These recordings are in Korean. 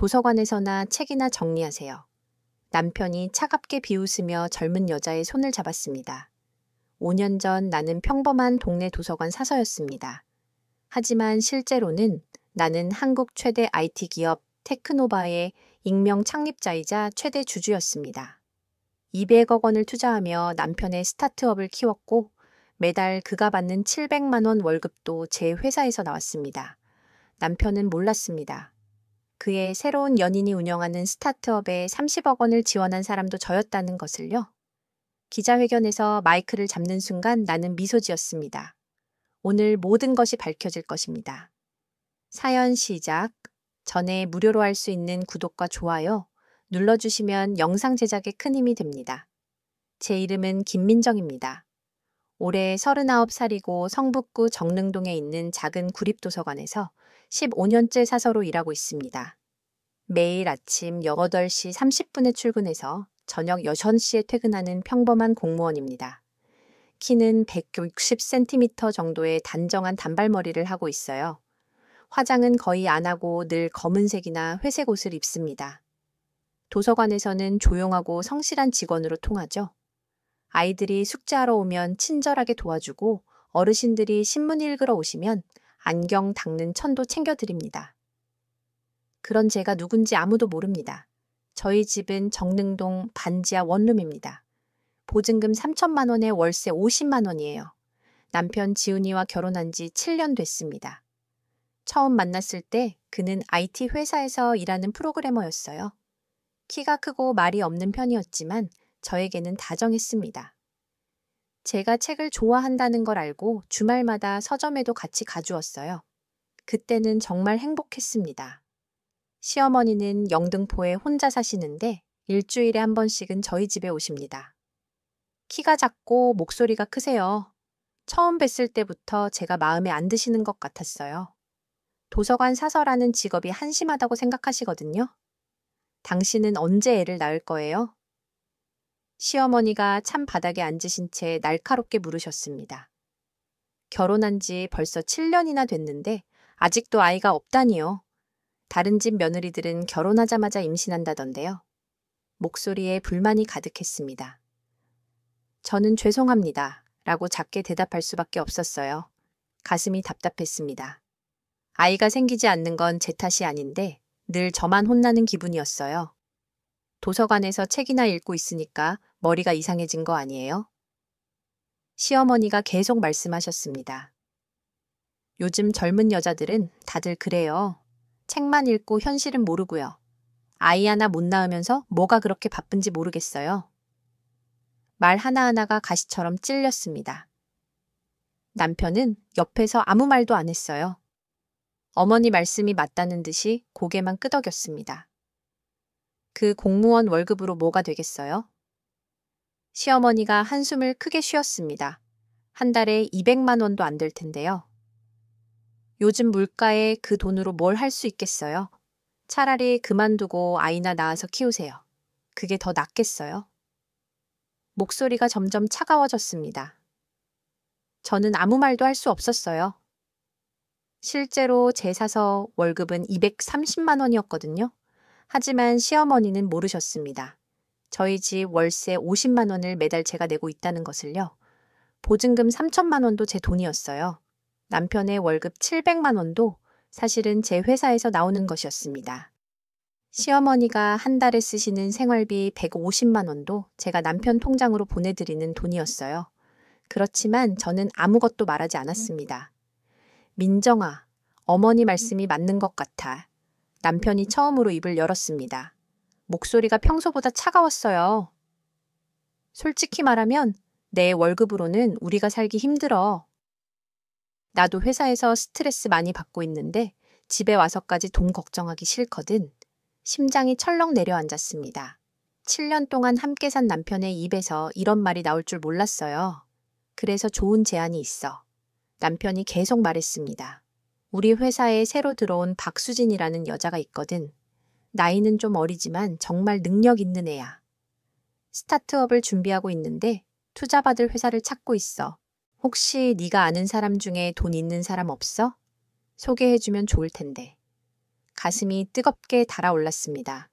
도서관에서나 책이나 정리하세요. 남편이 차갑게 비웃으며 젊은 여자의 손을 잡았습니다. 5년 전 나는 평범한 동네 도서관 사서였습니다. 하지만 실제로는 나는 한국 최대 IT 기업 테크노바의 익명 창립자이자 최대 주주였습니다. 200억 원을 투자하며 남편의 스타트업을 키웠고 매달 그가 받는 700만 원 월급도 제 회사에서 나왔습니다. 남편은 몰랐습니다. 그의 새로운 연인이 운영하는 스타트업에 30억 원을 지원한 사람도 저였다는 것을요. 기자회견에서 마이크를 잡는 순간 나는 미소 지었습니다. 오늘 모든 것이 밝혀질 것입니다. 사연 시작. 전에 무료로 할 수 있는 구독과 좋아요 눌러주시면 영상 제작에 큰 힘이 됩니다. 제 이름은 김민정입니다. 올해 39살이고 성북구 정릉동에 있는 작은 구립도서관에서 15년째 사서로 일하고 있습니다. 매일 아침 8시 30분에 출근해서 저녁 6시에 퇴근하는 평범한 공무원입니다. 키는 160cm 정도의 단정한 단발머리를 하고 있어요. 화장은 거의 안 하고 늘 검은색이나 회색 옷을 입습니다. 도서관에서는 조용하고 성실한 직원으로 통하죠. 아이들이 숙제하러 오면 친절하게 도와주고 어르신들이 신문 읽으러 오시면 안경 닦는 천도 챙겨드립니다. 그런 제가 누군지 아무도 모릅니다. 저희 집은 정릉동 반지하 원룸입니다. 보증금 3천만 원에 월세 50만 원이에요. 남편 지훈이와 결혼한 지 7년 됐습니다. 처음 만났을 때 그는 IT 회사에서 일하는 프로그래머였어요. 키가 크고 말이 없는 편이었지만 저에게는 다정했습니다. 제가 책을 좋아한다는 걸 알고 주말마다 서점에도 같이 가주었어요. 그때는 정말 행복했습니다. 시어머니는 영등포에 혼자 사시는데 일주일에 한 번씩은 저희 집에 오십니다. 키가 작고 목소리가 크세요. 처음 뵀을 때부터 제가 마음에 안 드시는 것 같았어요. 도서관 사서라는 직업이 한심하다고 생각하시거든요. 당신은 언제 애를 낳을 거예요? 시어머니가 찬 바닥에 앉으신 채 날카롭게 물으셨습니다. 결혼한 지 벌써 7년이나 됐는데 아직도 아이가 없다니요. 다른 집 며느리들은 결혼하자마자 임신한다던데요. 목소리에 불만이 가득했습니다. 저는 죄송합니다. 라고 작게 대답할 수밖에 없었어요. 가슴이 답답했습니다. 아이가 생기지 않는 건 제 탓이 아닌데 늘 저만 혼나는 기분이었어요. 도서관에서 책이나 읽고 있으니까 머리가 이상해진 거 아니에요? 시어머니가 계속 말씀하셨습니다. 요즘 젊은 여자들은 다들 그래요. 책만 읽고 현실은 모르고요. 아이 하나 못 낳으면서 뭐가 그렇게 바쁜지 모르겠어요. 말 하나하나가 가시처럼 찔렸습니다. 남편은 옆에서 아무 말도 안 했어요. 어머니 말씀이 맞다는 듯이 고개만 끄덕였습니다. 그 공무원 월급으로 뭐가 되겠어요? 시어머니가 한숨을 크게 쉬었습니다. 한 달에 200만 원도 안 될 텐데요. 요즘 물가에 그 돈으로 뭘 할 수 있겠어요? 차라리 그만두고 아이나 낳아서 키우세요. 그게 더 낫겠어요? 목소리가 점점 차가워졌습니다. 저는 아무 말도 할 수 없었어요. 실제로 제 사서 월급은 230만 원이었거든요. 하지만 시어머니는 모르셨습니다. 저희 집 월세 50만 원을 매달 제가 내고 있다는 것을요. 보증금 3천만 원도 제 돈이었어요. 남편의 월급 700만 원도 사실은 제 회사에서 나오는 것이었습니다. 시어머니가 한 달에 쓰시는 생활비 150만 원도 제가 남편 통장으로 보내드리는 돈이었어요. 그렇지만 저는 아무것도 말하지 않았습니다. 민정아, 어머니 말씀이 맞는 것 같아. 남편이 처음으로 입을 열었습니다. 목소리가 평소보다 차가웠어요. 솔직히 말하면 내 월급으로는 우리가 살기 힘들어. 나도 회사에서 스트레스 많이 받고 있는데 집에 와서까지 돈 걱정하기 싫거든. 심장이 철렁 내려앉았습니다. 7년 동안 함께 산 남편의 입에서 이런 말이 나올 줄 몰랐어요. 그래서 좋은 제안이 있어. 남편이 계속 말했습니다. 우리 회사에 새로 들어온 박수진이라는 여자가 있거든. 나이는 좀 어리지만 정말 능력 있는 애야. 스타트업을 준비하고 있는데 투자받을 회사를 찾고 있어. 혹시 네가 아는 사람 중에 돈 있는 사람 없어? 소개해주면 좋을 텐데. 가슴이 뜨겁게 달아올랐습니다.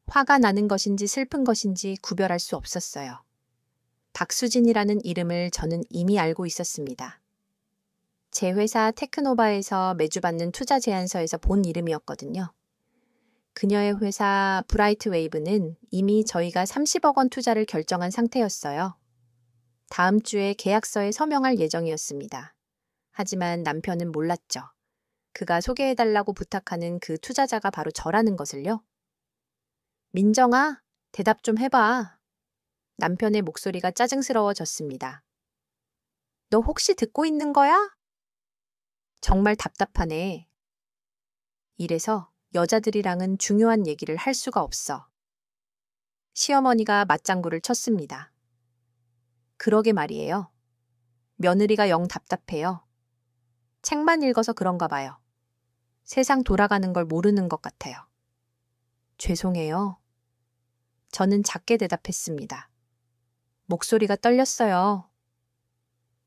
화가 나는 것인지 슬픈 것인지 구별할 수 없었어요. 박수진이라는 이름을 저는 이미 알고 있었습니다. 제 회사 테크노바에서 매주 받는 투자 제안서에서 본 이름이었거든요. 그녀의 회사 브라이트 웨이브는 이미 저희가 30억 원 투자를 결정한 상태였어요. 다음 주에 계약서에 서명할 예정이었습니다. 하지만 남편은 몰랐죠. 그가 소개해달라고 부탁하는 그 투자자가 바로 저라는 것을요. 민정아, 대답 좀 해봐. 남편의 목소리가 짜증스러워졌습니다. 너 혹시 듣고 있는 거야? 정말 답답하네. 이래서 여자들이랑은 중요한 얘기를 할 수가 없어. 시어머니가 맞장구를 쳤습니다. 그러게 말이에요. 며느리가 영 답답해요. 책만 읽어서 그런가 봐요. 세상 돌아가는 걸 모르는 것 같아요. 죄송해요. 저는 작게 대답했습니다. 목소리가 떨렸어요.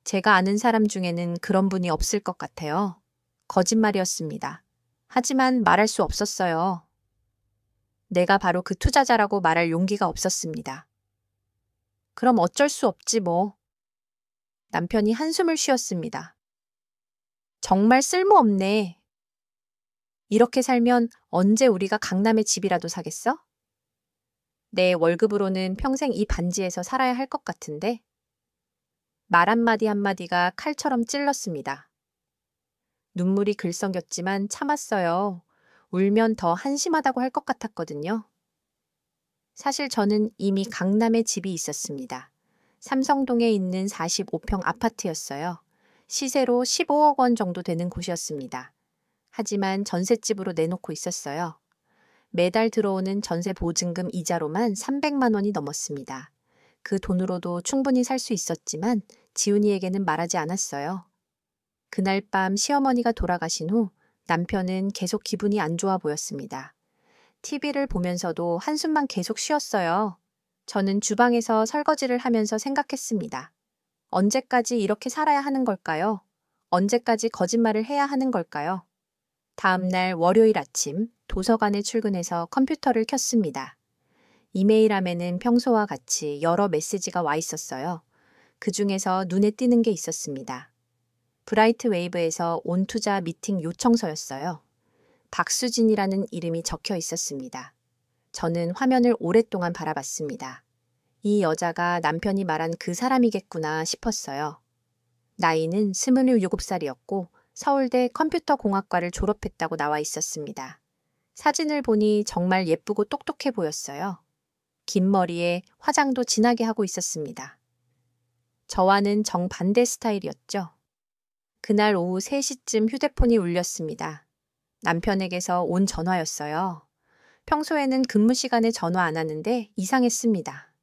제가 아는 사람 중에는 그런 분이 없을 것 같아요. 거짓말이었습니다. 하지만 말할 수 없었어요. 내가 바로 그 투자자라고 말할 용기가 없었습니다. 그럼 어쩔 수 없지 뭐. 남편이 한숨을 쉬었습니다. 정말 쓸모없네. 이렇게 살면 언제 우리가 강남에 집이라도 사겠어? 내 월급으로는 평생 이 반지에서 살아야 할 것 같은데. 말 한마디 한마디가 칼처럼 찔렀습니다. 눈물이 글썽였지만 참았어요. 울면 더 한심하다고 할 것 같았거든요. 사실 저는 이미 강남에 집이 있었습니다. 삼성동에 있는 45평 아파트였어요. 시세로 15억 원 정도 되는 곳이었습니다. 하지만 전셋집으로 내놓고 있었어요. 매달 들어오는 전세 보증금 이자로만 300만 원이 넘었습니다. 그 돈으로도 충분히 살 수 있었지만 지훈이에게는 말하지 않았어요. 그날 밤 시어머니가 돌아가신 후 남편은 계속 기분이 안 좋아 보였습니다. TV를 보면서도 한숨만 계속 쉬었어요. 저는 주방에서 설거지를 하면서 생각했습니다. 언제까지 이렇게 살아야 하는 걸까요? 언제까지 거짓말을 해야 하는 걸까요? 다음 날 월요일 아침 도서관에 출근해서 컴퓨터를 켰습니다. 이메일함에는 평소와 같이 여러 메시지가 와 있었어요. 그 중에서 눈에 띄는 게 있었습니다. 브라이트 웨이브에서 온 투자 미팅 요청서였어요. 박수진이라는 이름이 적혀 있었습니다. 저는 화면을 오랫동안 바라봤습니다. 이 여자가 남편이 말한 그 사람이겠구나 싶었어요. 나이는 27살이었고 서울대 컴퓨터공학과를 졸업했다고 나와 있었습니다. 사진을 보니 정말 예쁘고 똑똑해 보였어요. 긴 머리에 화장도 진하게 하고 있었습니다. 저와는 정반대 스타일이었죠. 그날 오후 3시쯤 휴대폰이 울렸습니다. 남편에게서 온 전화였어요. 평소에는 근무 시간에 전화 안 하는데 이상했습니다.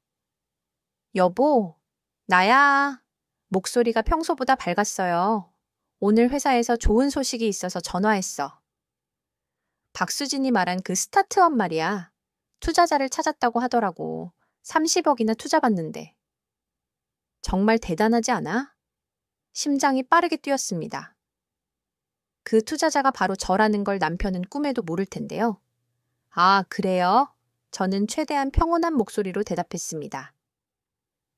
여보, 나야. 목소리가 평소보다 밝았어요. 오늘 회사에서 좋은 소식이 있어서 전화했어. 박수진이 말한 그 스타트업 말이야. 투자자를 찾았다고 하더라고. 30억이나 투자받는데. 정말 대단하지 않아? 심장이 빠르게 뛰었습니다. 그 투자자가 바로 저라는 걸 남편은 꿈에도 모를 텐데요. 아, 그래요? 저는 최대한 평온한 목소리로 대답했습니다.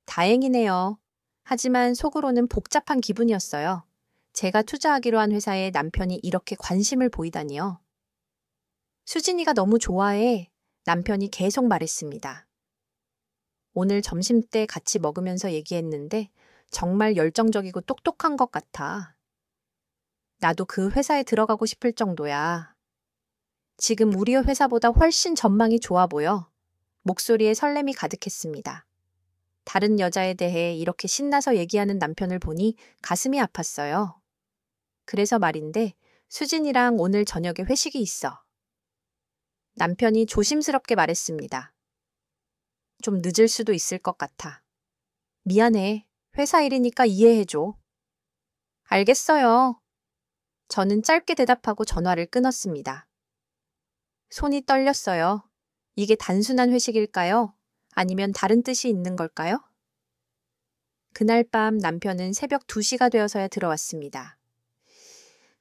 다행이네요. 하지만 속으로는 복잡한 기분이었어요. 제가 투자하기로 한 회사에 남편이 이렇게 관심을 보이다니요. 수진이가 너무 좋아해. 남편이 계속 말했습니다. 오늘 점심때 같이 먹으면서 얘기했는데 정말 열정적이고 똑똑한 것 같아. 나도 그 회사에 들어가고 싶을 정도야. 지금 우리 회사보다 훨씬 전망이 좋아 보여. 목소리에 설렘이 가득했습니다. 다른 여자에 대해 이렇게 신나서 얘기하는 남편을 보니 가슴이 아팠어요. 그래서 말인데 수진이랑 오늘 저녁에 회식이 있어. 남편이 조심스럽게 말했습니다. 좀 늦을 수도 있을 것 같아. 미안해. 회사 일이니까 이해해줘. 알겠어요. 저는 짧게 대답하고 전화를 끊었습니다. 손이 떨렸어요. 이게 단순한 회식일까요? 아니면 다른 뜻이 있는 걸까요? 그날 밤 남편은 새벽 2시가 되어서야 들어왔습니다.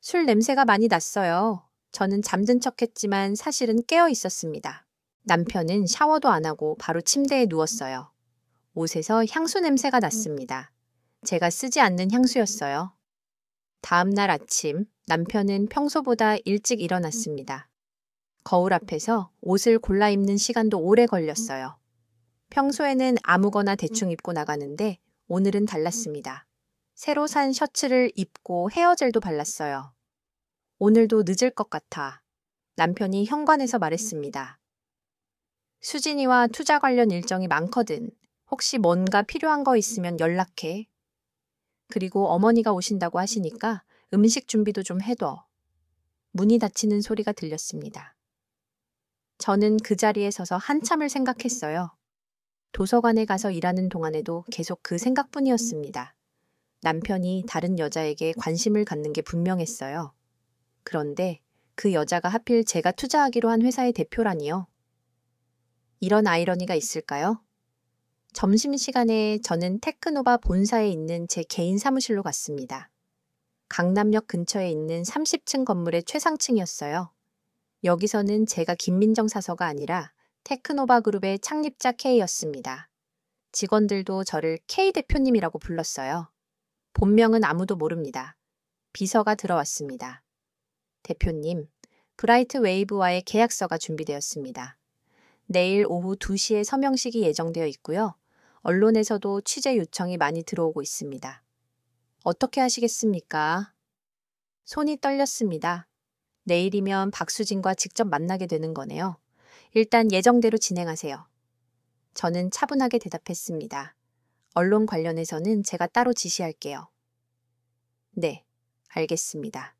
술 냄새가 많이 났어요. 저는 잠든 척했지만 사실은 깨어 있었습니다. 남편은 샤워도 안 하고 바로 침대에 누웠어요. 옷에서 향수 냄새가 났습니다. 제가 쓰지 않는 향수였어요. 다음 날 아침, 남편은 평소보다 일찍 일어났습니다. 거울 앞에서 옷을 골라 입는 시간도 오래 걸렸어요. 평소에는 아무거나 대충 입고 나가는데 오늘은 달랐습니다. 새로 산 셔츠를 입고 헤어젤도 발랐어요. 오늘도 늦을 것 같아. 남편이 현관에서 말했습니다. 수진이와 투자 관련 일정이 많거든. 혹시 뭔가 필요한 거 있으면 연락해. 그리고 어머니가 오신다고 하시니까 음식 준비도 좀 해둬. 문이 닫히는 소리가 들렸습니다. 저는 그 자리에 서서 한참을 생각했어요. 도서관에 가서 일하는 동안에도 계속 그 생각뿐이었습니다. 남편이 다른 여자에게 관심을 갖는 게 분명했어요. 그런데 그 여자가 하필 제가 투자하기로 한 회사의 대표라니요. 이런 아이러니가 있을까요? 점심시간에 저는 테크노바 본사에 있는 제 개인 사무실로 갔습니다. 강남역 근처에 있는 30층 건물의 최상층이었어요. 여기서는 제가 김민정 사서가 아니라 테크노바 그룹의 창립자 K였습니다. 직원들도 저를 K 대표님이라고 불렀어요. 본명은 아무도 모릅니다. 비서가 들어왔습니다. 대표님, 브라이트 웨이브와의 계약서가 준비되었습니다. 내일 오후 2시에 서명식이 예정되어 있고요. 언론에서도 취재 요청이 많이 들어오고 있습니다. 어떻게 하시겠습니까? 손이 떨렸습니다. 내일이면 박수진과 직접 만나게 되는 거네요. 일단 예정대로 진행하세요. 저는 차분하게 대답했습니다. 언론 관련해서는 제가 따로 지시할게요. 네, 알겠습니다.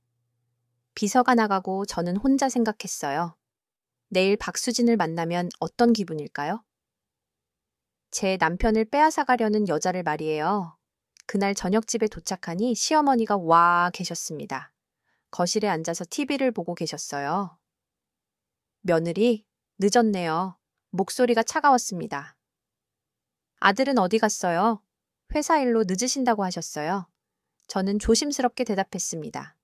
비서가 나가고 저는 혼자 생각했어요. 내일 박수진을 만나면 어떤 기분일까요? 제 남편을 빼앗아 가려는 여자를 말이에요. 그날 저녁집에 도착하니 시어머니가 와 계셨습니다. 거실에 앉아서 TV를 보고 계셨어요. 며느리, 늦었네요. 목소리가 차가웠습니다. 아들은 어디 갔어요? 회사 일로 늦으신다고 하셨어요. 저는 조심스럽게 대답했습니다.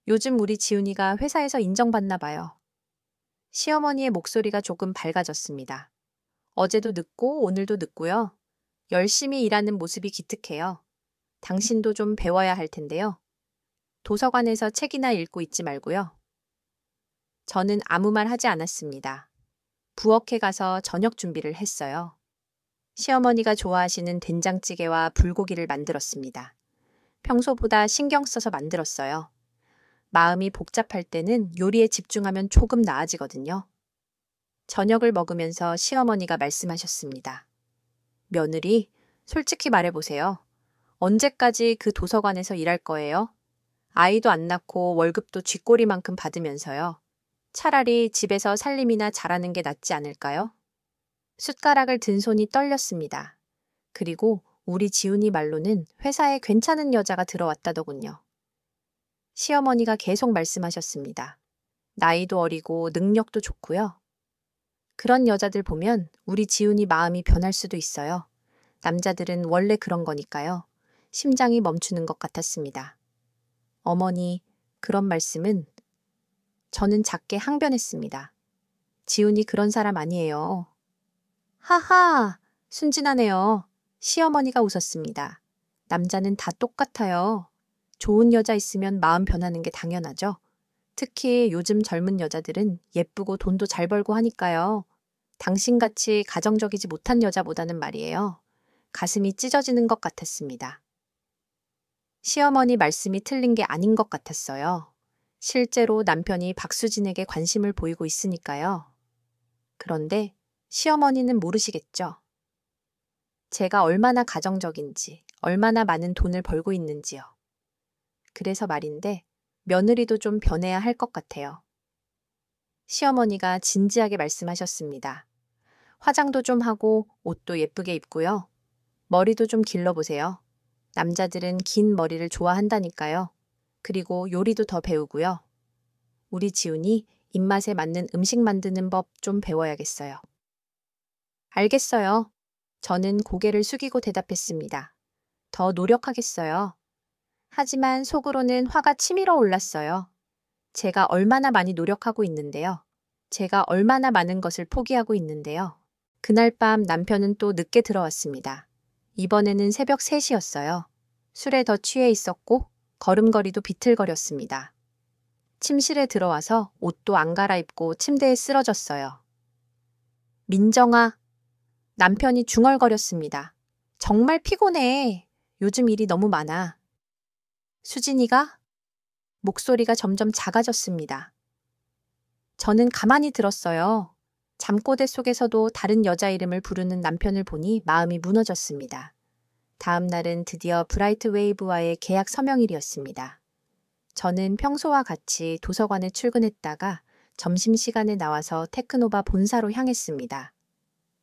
요즘 우리 지훈이가 회사에서 인정받나 봐요. 시어머니의 목소리가 조금 밝아졌습니다. 어제도 늦고 오늘도 늦고요. 열심히 일하는 모습이 기특해요. 당신도 좀 배워야 할 텐데요. 도서관에서 책이나 읽고 있지 말고요. 저는 아무 말 하지 않았습니다. 부엌에 가서 저녁 준비를 했어요. 시어머니가 좋아하시는 된장찌개와 불고기를 만들었습니다. 평소보다 신경 써서 만들었어요. 마음이 복잡할 때는 요리에 집중하면 조금 나아지거든요. 저녁을 먹으면서 시어머니가 말씀하셨습니다. 며느리, 솔직히 말해보세요. 언제까지 그 도서관에서 일할 거예요? 아이도 안 낳고 월급도 쥐꼬리만큼 받으면서요. 차라리 집에서 살림이나 잘하는 게 낫지 않을까요? 숟가락을 든 손이 떨렸습니다. 그리고 우리 지훈이 말로는 회사에 괜찮은 여자가 들어왔다더군요. 시어머니가 계속 말씀하셨습니다. 나이도 어리고 능력도 좋고요. 그런 여자들 보면 우리 지훈이 마음이 변할 수도 있어요. 남자들은 원래 그런 거니까요. 심장이 멈추는 것 같았습니다. 어머니, 그런 말씀은 저는 작게 항변했습니다. 지훈이 그런 사람 아니에요. 하하, 순진하네요. 시어머니가 웃었습니다. 남자는 다 똑같아요. 좋은 여자 있으면 마음 변하는 게 당연하죠. 특히 요즘 젊은 여자들은 예쁘고 돈도 잘 벌고 하니까요. 당신같이 가정적이지 못한 여자보다는 말이에요. 가슴이 찢어지는 것 같았습니다. 시어머니 말씀이 틀린 게 아닌 것 같았어요. 실제로 남편이 박수진에게 관심을 보이고 있으니까요. 그런데 시어머니는 모르시겠죠. 제가 얼마나 가정적인지, 얼마나 많은 돈을 벌고 있는지요. 그래서 말인데 며느리도 좀 변해야 할 것 같아요. 시어머니가 진지하게 말씀하셨습니다. 화장도 좀 하고 옷도 예쁘게 입고요. 머리도 좀 길러보세요. 남자들은 긴 머리를 좋아한다니까요. 그리고 요리도 더 배우고요. 우리 지훈이 입맛에 맞는 음식 만드는 법 좀 배워야겠어요. 알겠어요. 저는 고개를 숙이고 대답했습니다. 더 노력하겠어요. 하지만 속으로는 화가 치밀어 올랐어요. 제가 얼마나 많이 노력하고 있는데요. 제가 얼마나 많은 것을 포기하고 있는데요. 그날 밤 남편은 또 늦게 들어왔습니다. 이번에는 새벽 3시였어요. 술에 더 취해 있었고 걸음걸이도 비틀거렸습니다. 침실에 들어와서 옷도 안 갈아입고 침대에 쓰러졌어요. 민정아, 남편이 중얼거렸습니다. 정말 피곤해. 요즘 일이 너무 많아. 수진이가? 목소리가 점점 작아졌습니다. 저는 가만히 들었어요. 잠꼬대 속에서도 다른 여자 이름을 부르는 남편을 보니 마음이 무너졌습니다. 다음 날은 드디어 브라이트 웨이브와의 계약 서명일이었습니다. 저는 평소와 같이 도서관에 출근했다가 점심시간에 나와서 테크노바 본사로 향했습니다.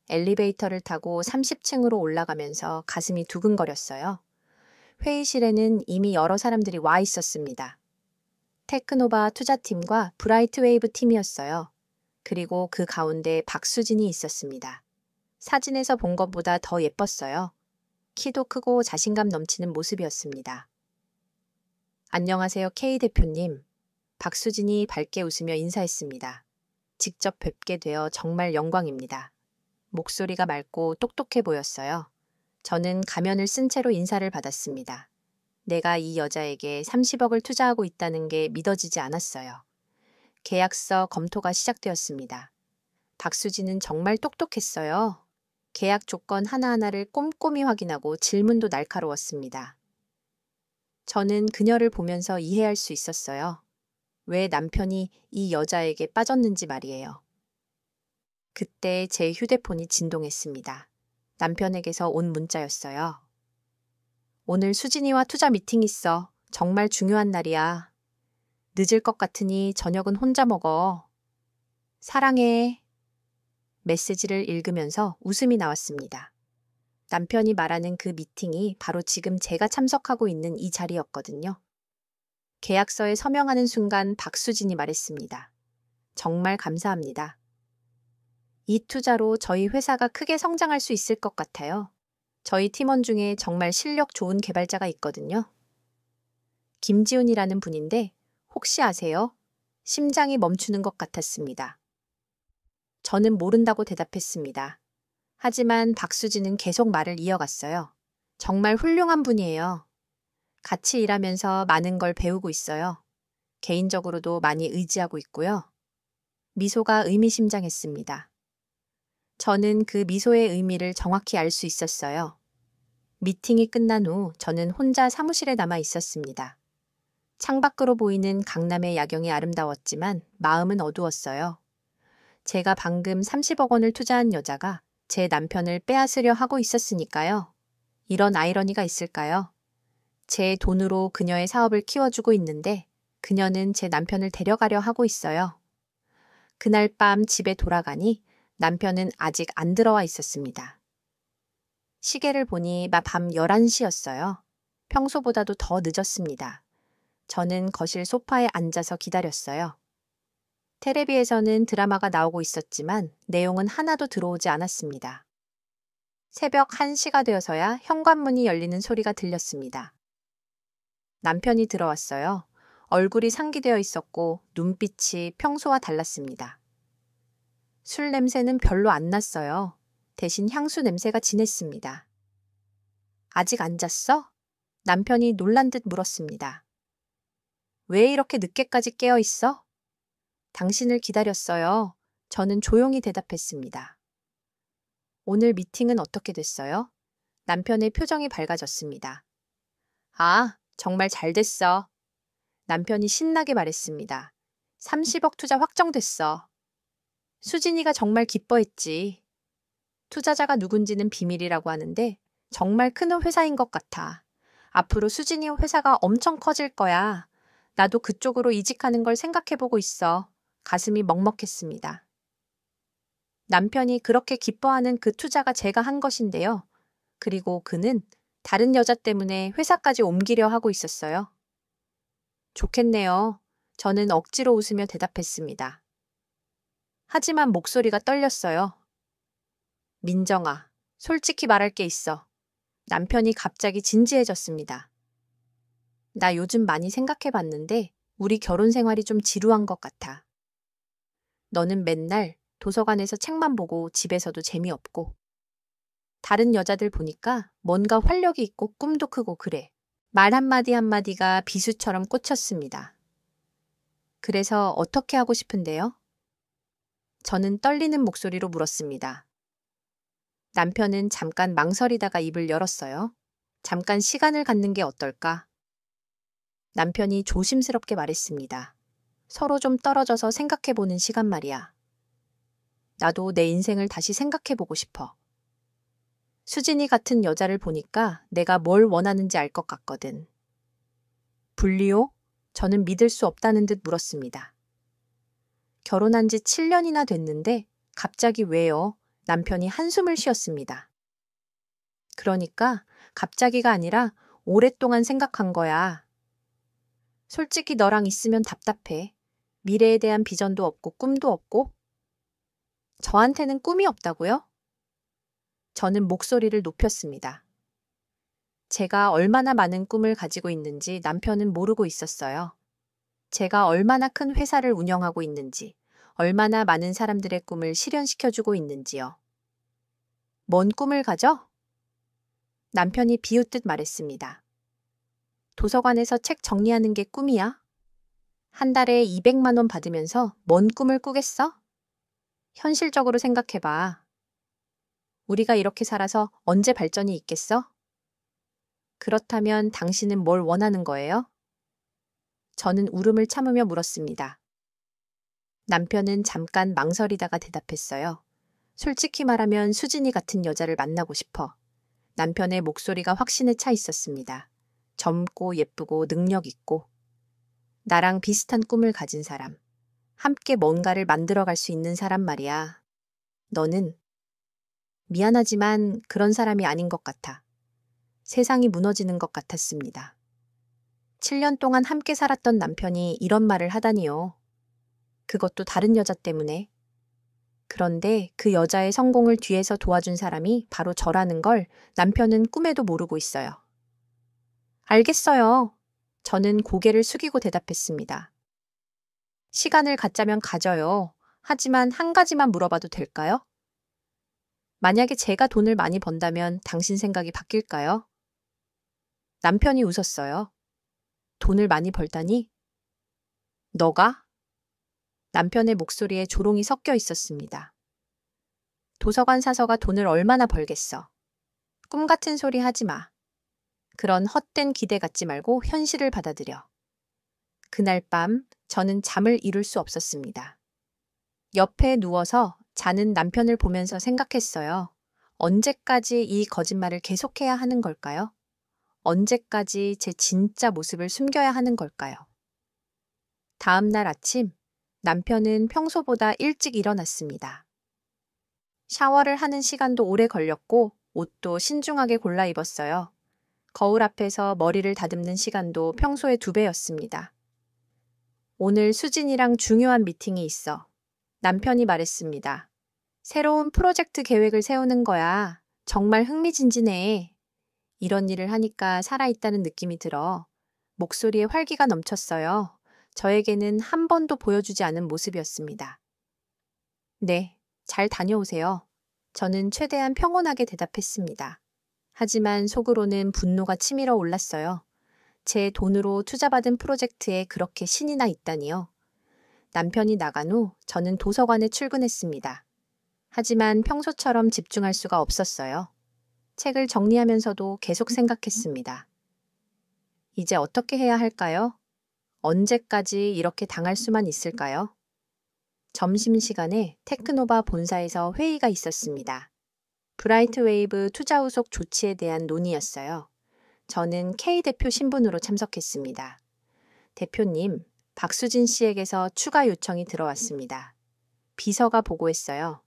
엘리베이터를 타고 30층으로 올라가면서 가슴이 두근거렸어요. 회의실에는 이미 여러 사람들이 와 있었습니다. 테크노바 투자팀과 브라이트 웨이브 팀이었어요. 그리고 그 가운데 박수진이 있었습니다. 사진에서 본 것보다 더 예뻤어요. 키도 크고 자신감 넘치는 모습이었습니다. 안녕하세요, K 대표님. 박수진이 밝게 웃으며 인사했습니다. 직접 뵙게 되어 정말 영광입니다. 목소리가 맑고 똑똑해 보였어요. 저는 가면을 쓴 채로 인사를 받았습니다. 내가 이 여자에게 30억을 투자하고 있다는 게 믿어지지 않았어요. 계약서 검토가 시작되었습니다. 박수진은 정말 똑똑했어요. 계약 조건 하나하나를 꼼꼼히 확인하고 질문도 날카로웠습니다. 저는 그녀를 보면서 이해할 수 있었어요. 왜 남편이 이 여자에게 빠졌는지 말이에요. 그때 제 휴대폰이 진동했습니다. 남편에게서 온 문자였어요. 오늘 수진이와 투자 미팅 있어. 정말 중요한 날이야. 늦을 것 같으니 저녁은 혼자 먹어. 사랑해. 메시지를 읽으면서 웃음이 나왔습니다. 남편이 말하는 그 미팅이 바로 지금 제가 참석하고 있는 이 자리였거든요. 계약서에 서명하는 순간 박수진이 말했습니다. 정말 감사합니다. 이 투자로 저희 회사가 크게 성장할 수 있을 것 같아요. 저희 팀원 중에 정말 실력 좋은 개발자가 있거든요. 김지훈이라는 분인데 혹시 아세요? 심장이 멈추는 것 같았습니다. 저는 모른다고 대답했습니다. 하지만 박수진은 계속 말을 이어갔어요. 정말 훌륭한 분이에요. 같이 일하면서 많은 걸 배우고 있어요. 개인적으로도 많이 의지하고 있고요. 미소가 의미심장했습니다. 저는 그 미소의 의미를 정확히 알 수 있었어요. 미팅이 끝난 후 저는 혼자 사무실에 남아 있었습니다. 창밖으로 보이는 강남의 야경이 아름다웠지만 마음은 어두웠어요. 제가 방금 30억 원을 투자한 여자가 제 남편을 빼앗으려 하고 있었으니까요. 이런 아이러니가 있을까요? 제 돈으로 그녀의 사업을 키워주고 있는데 그녀는 제 남편을 데려가려 하고 있어요. 그날 밤 집에 돌아가니 남편은 아직 안 들어와 있었습니다. 시계를 보니 밤 11시였어요. 평소보다도 더 늦었습니다. 저는 거실 소파에 앉아서 기다렸어요. 텔레비에서는 드라마가 나오고 있었지만 내용은 하나도 들어오지 않았습니다. 새벽 1시가 되어서야 현관문이 열리는 소리가 들렸습니다. 남편이 들어왔어요. 얼굴이 상기되어 있었고 눈빛이 평소와 달랐습니다. 술 냄새는 별로 안 났어요. 대신 향수 냄새가 진했습니다. 아직 안 잤어? 남편이 놀란 듯 물었습니다. 왜 이렇게 늦게까지 깨어 있어? 당신을 기다렸어요. 저는 조용히 대답했습니다. 오늘 미팅은 어떻게 됐어요? 남편의 표정이 밝아졌습니다. 아, 정말 잘 됐어. 남편이 신나게 말했습니다. 30억 투자 확정됐어. 수진이가 정말 기뻐했지. 투자자가 누군지는 비밀이라고 하는데 정말 큰 회사인 것 같아. 앞으로 수진이 회사가 엄청 커질 거야. 나도 그쪽으로 이직하는 걸 생각해보고 있어. 가슴이 먹먹했습니다. 남편이 그렇게 기뻐하는 그 투자가 제가 한 것인데요. 그리고 그는 다른 여자 때문에 회사까지 옮기려 하고 있었어요. 좋겠네요. 저는 억지로 웃으며 대답했습니다. 하지만 목소리가 떨렸어요. 민정아, 솔직히 말할 게 있어. 남편이 갑자기 진지해졌습니다. 나 요즘 많이 생각해 봤는데 우리 결혼 생활이 좀 지루한 것 같아. 너는 맨날 도서관에서 책만 보고 집에서도 재미없고. 다른 여자들 보니까 뭔가 활력이 있고 꿈도 크고 그래. 말 한마디 한마디가 비수처럼 꽂혔습니다. 그래서 어떻게 하고 싶은데요? 저는 떨리는 목소리로 물었습니다. 남편은 잠깐 망설이다가 입을 열었어요. 잠깐 시간을 갖는 게 어떨까? 남편이 조심스럽게 말했습니다. 서로 좀 떨어져서 생각해보는 시간 말이야. 나도 내 인생을 다시 생각해보고 싶어. 수진이 같은 여자를 보니까 내가 뭘 원하는지 알 것 같거든. 분리요? 저는 믿을 수 없다는 듯 물었습니다. 결혼한 지 7년이나 됐는데 갑자기 왜요? 남편이 한숨을 쉬었습니다. 그러니까 갑자기가 아니라 오랫동안 생각한 거야. 솔직히 너랑 있으면 답답해. 미래에 대한 비전도 없고 꿈도 없고. 저한테는 꿈이 없다고요? 저는 목소리를 높였습니다. 제가 얼마나 많은 꿈을 가지고 있는지 남편은 모르고 있었어요. 제가 얼마나 큰 회사를 운영하고 있는지, 얼마나 많은 사람들의 꿈을 실현시켜주고 있는지요. 뭔 꿈을 가져? 남편이 비웃듯 말했습니다. 도서관에서 책 정리하는 게 꿈이야? 한 달에 200만 원 받으면서 뭔 꿈을 꾸겠어? 현실적으로 생각해봐. 우리가 이렇게 살아서 언제 발전이 있겠어? 그렇다면 당신은 뭘 원하는 거예요? 저는 울음을 참으며 물었습니다. 남편은 잠깐 망설이다가 대답했어요. 솔직히 말하면 수진이 같은 여자를 만나고 싶어. 남편의 목소리가 확신에 차 있었습니다. 젊고 예쁘고 능력 있고. 나랑 비슷한 꿈을 가진 사람. 함께 뭔가를 만들어갈 수 있는 사람 말이야. 너는 미안하지만 그런 사람이 아닌 것 같아. 세상이 무너지는 것 같았습니다. 7년 동안 함께 살았던 남편이 이런 말을 하다니요. 그것도 다른 여자 때문에. 그런데 그 여자의 성공을 뒤에서 도와준 사람이 바로 저라는 걸 남편은 꿈에도 모르고 있어요. 알겠어요. 저는 고개를 숙이고 대답했습니다. 시간을 갖자면 가져요. 하지만 한 가지만 물어봐도 될까요? 만약에 제가 돈을 많이 번다면 당신 생각이 바뀔까요? 남편이 웃었어요. 돈을 많이 벌다니? 너가? 남편의 목소리에 조롱이 섞여 있었습니다. 도서관 사서가 돈을 얼마나 벌겠어. 꿈 같은 소리 하지 마. 그런 헛된 기대 갖지 말고 현실을 받아들여. 그날 밤 저는 잠을 이룰 수 없었습니다. 옆에 누워서 자는 남편을 보면서 생각했어요. 언제까지 이 거짓말을 계속해야 하는 걸까요? 언제까지 제 진짜 모습을 숨겨야 하는 걸까요? 다음 날 아침 남편은 평소보다 일찍 일어났습니다. 샤워를 하는 시간도 오래 걸렸고 옷도 신중하게 골라 입었어요. 거울 앞에서 머리를 다듬는 시간도 평소의 2배였습니다. 오늘 수진이랑 중요한 미팅이 있어. 남편이 말했습니다. 새로운 프로젝트 계획을 세우는 거야. 정말 흥미진진해. 이런 일을 하니까 살아있다는 느낌이 들어. 목소리에 활기가 넘쳤어요. 저에게는 한 번도 보여주지 않은 모습이었습니다. 네, 잘 다녀오세요. 저는 최대한 평온하게 대답했습니다. 하지만 속으로는 분노가 치밀어 올랐어요. 제 돈으로 투자받은 프로젝트에 그렇게 신이 나 있다니요. 남편이 나간 후 저는 도서관에 출근했습니다. 하지만 평소처럼 집중할 수가 없었어요. 책을 정리하면서도 계속 생각했습니다. 이제 어떻게 해야 할까요? 언제까지 이렇게 당할 수만 있을까요? 점심시간에 테크노바 본사에서 회의가 있었습니다. 브라이트웨이브 투자 후속 조치에 대한 논의였어요. 저는 K 대표 신분으로 참석했습니다. 대표님, 박수진 씨에게서 추가 요청이 들어왔습니다. 비서가 보고했어요.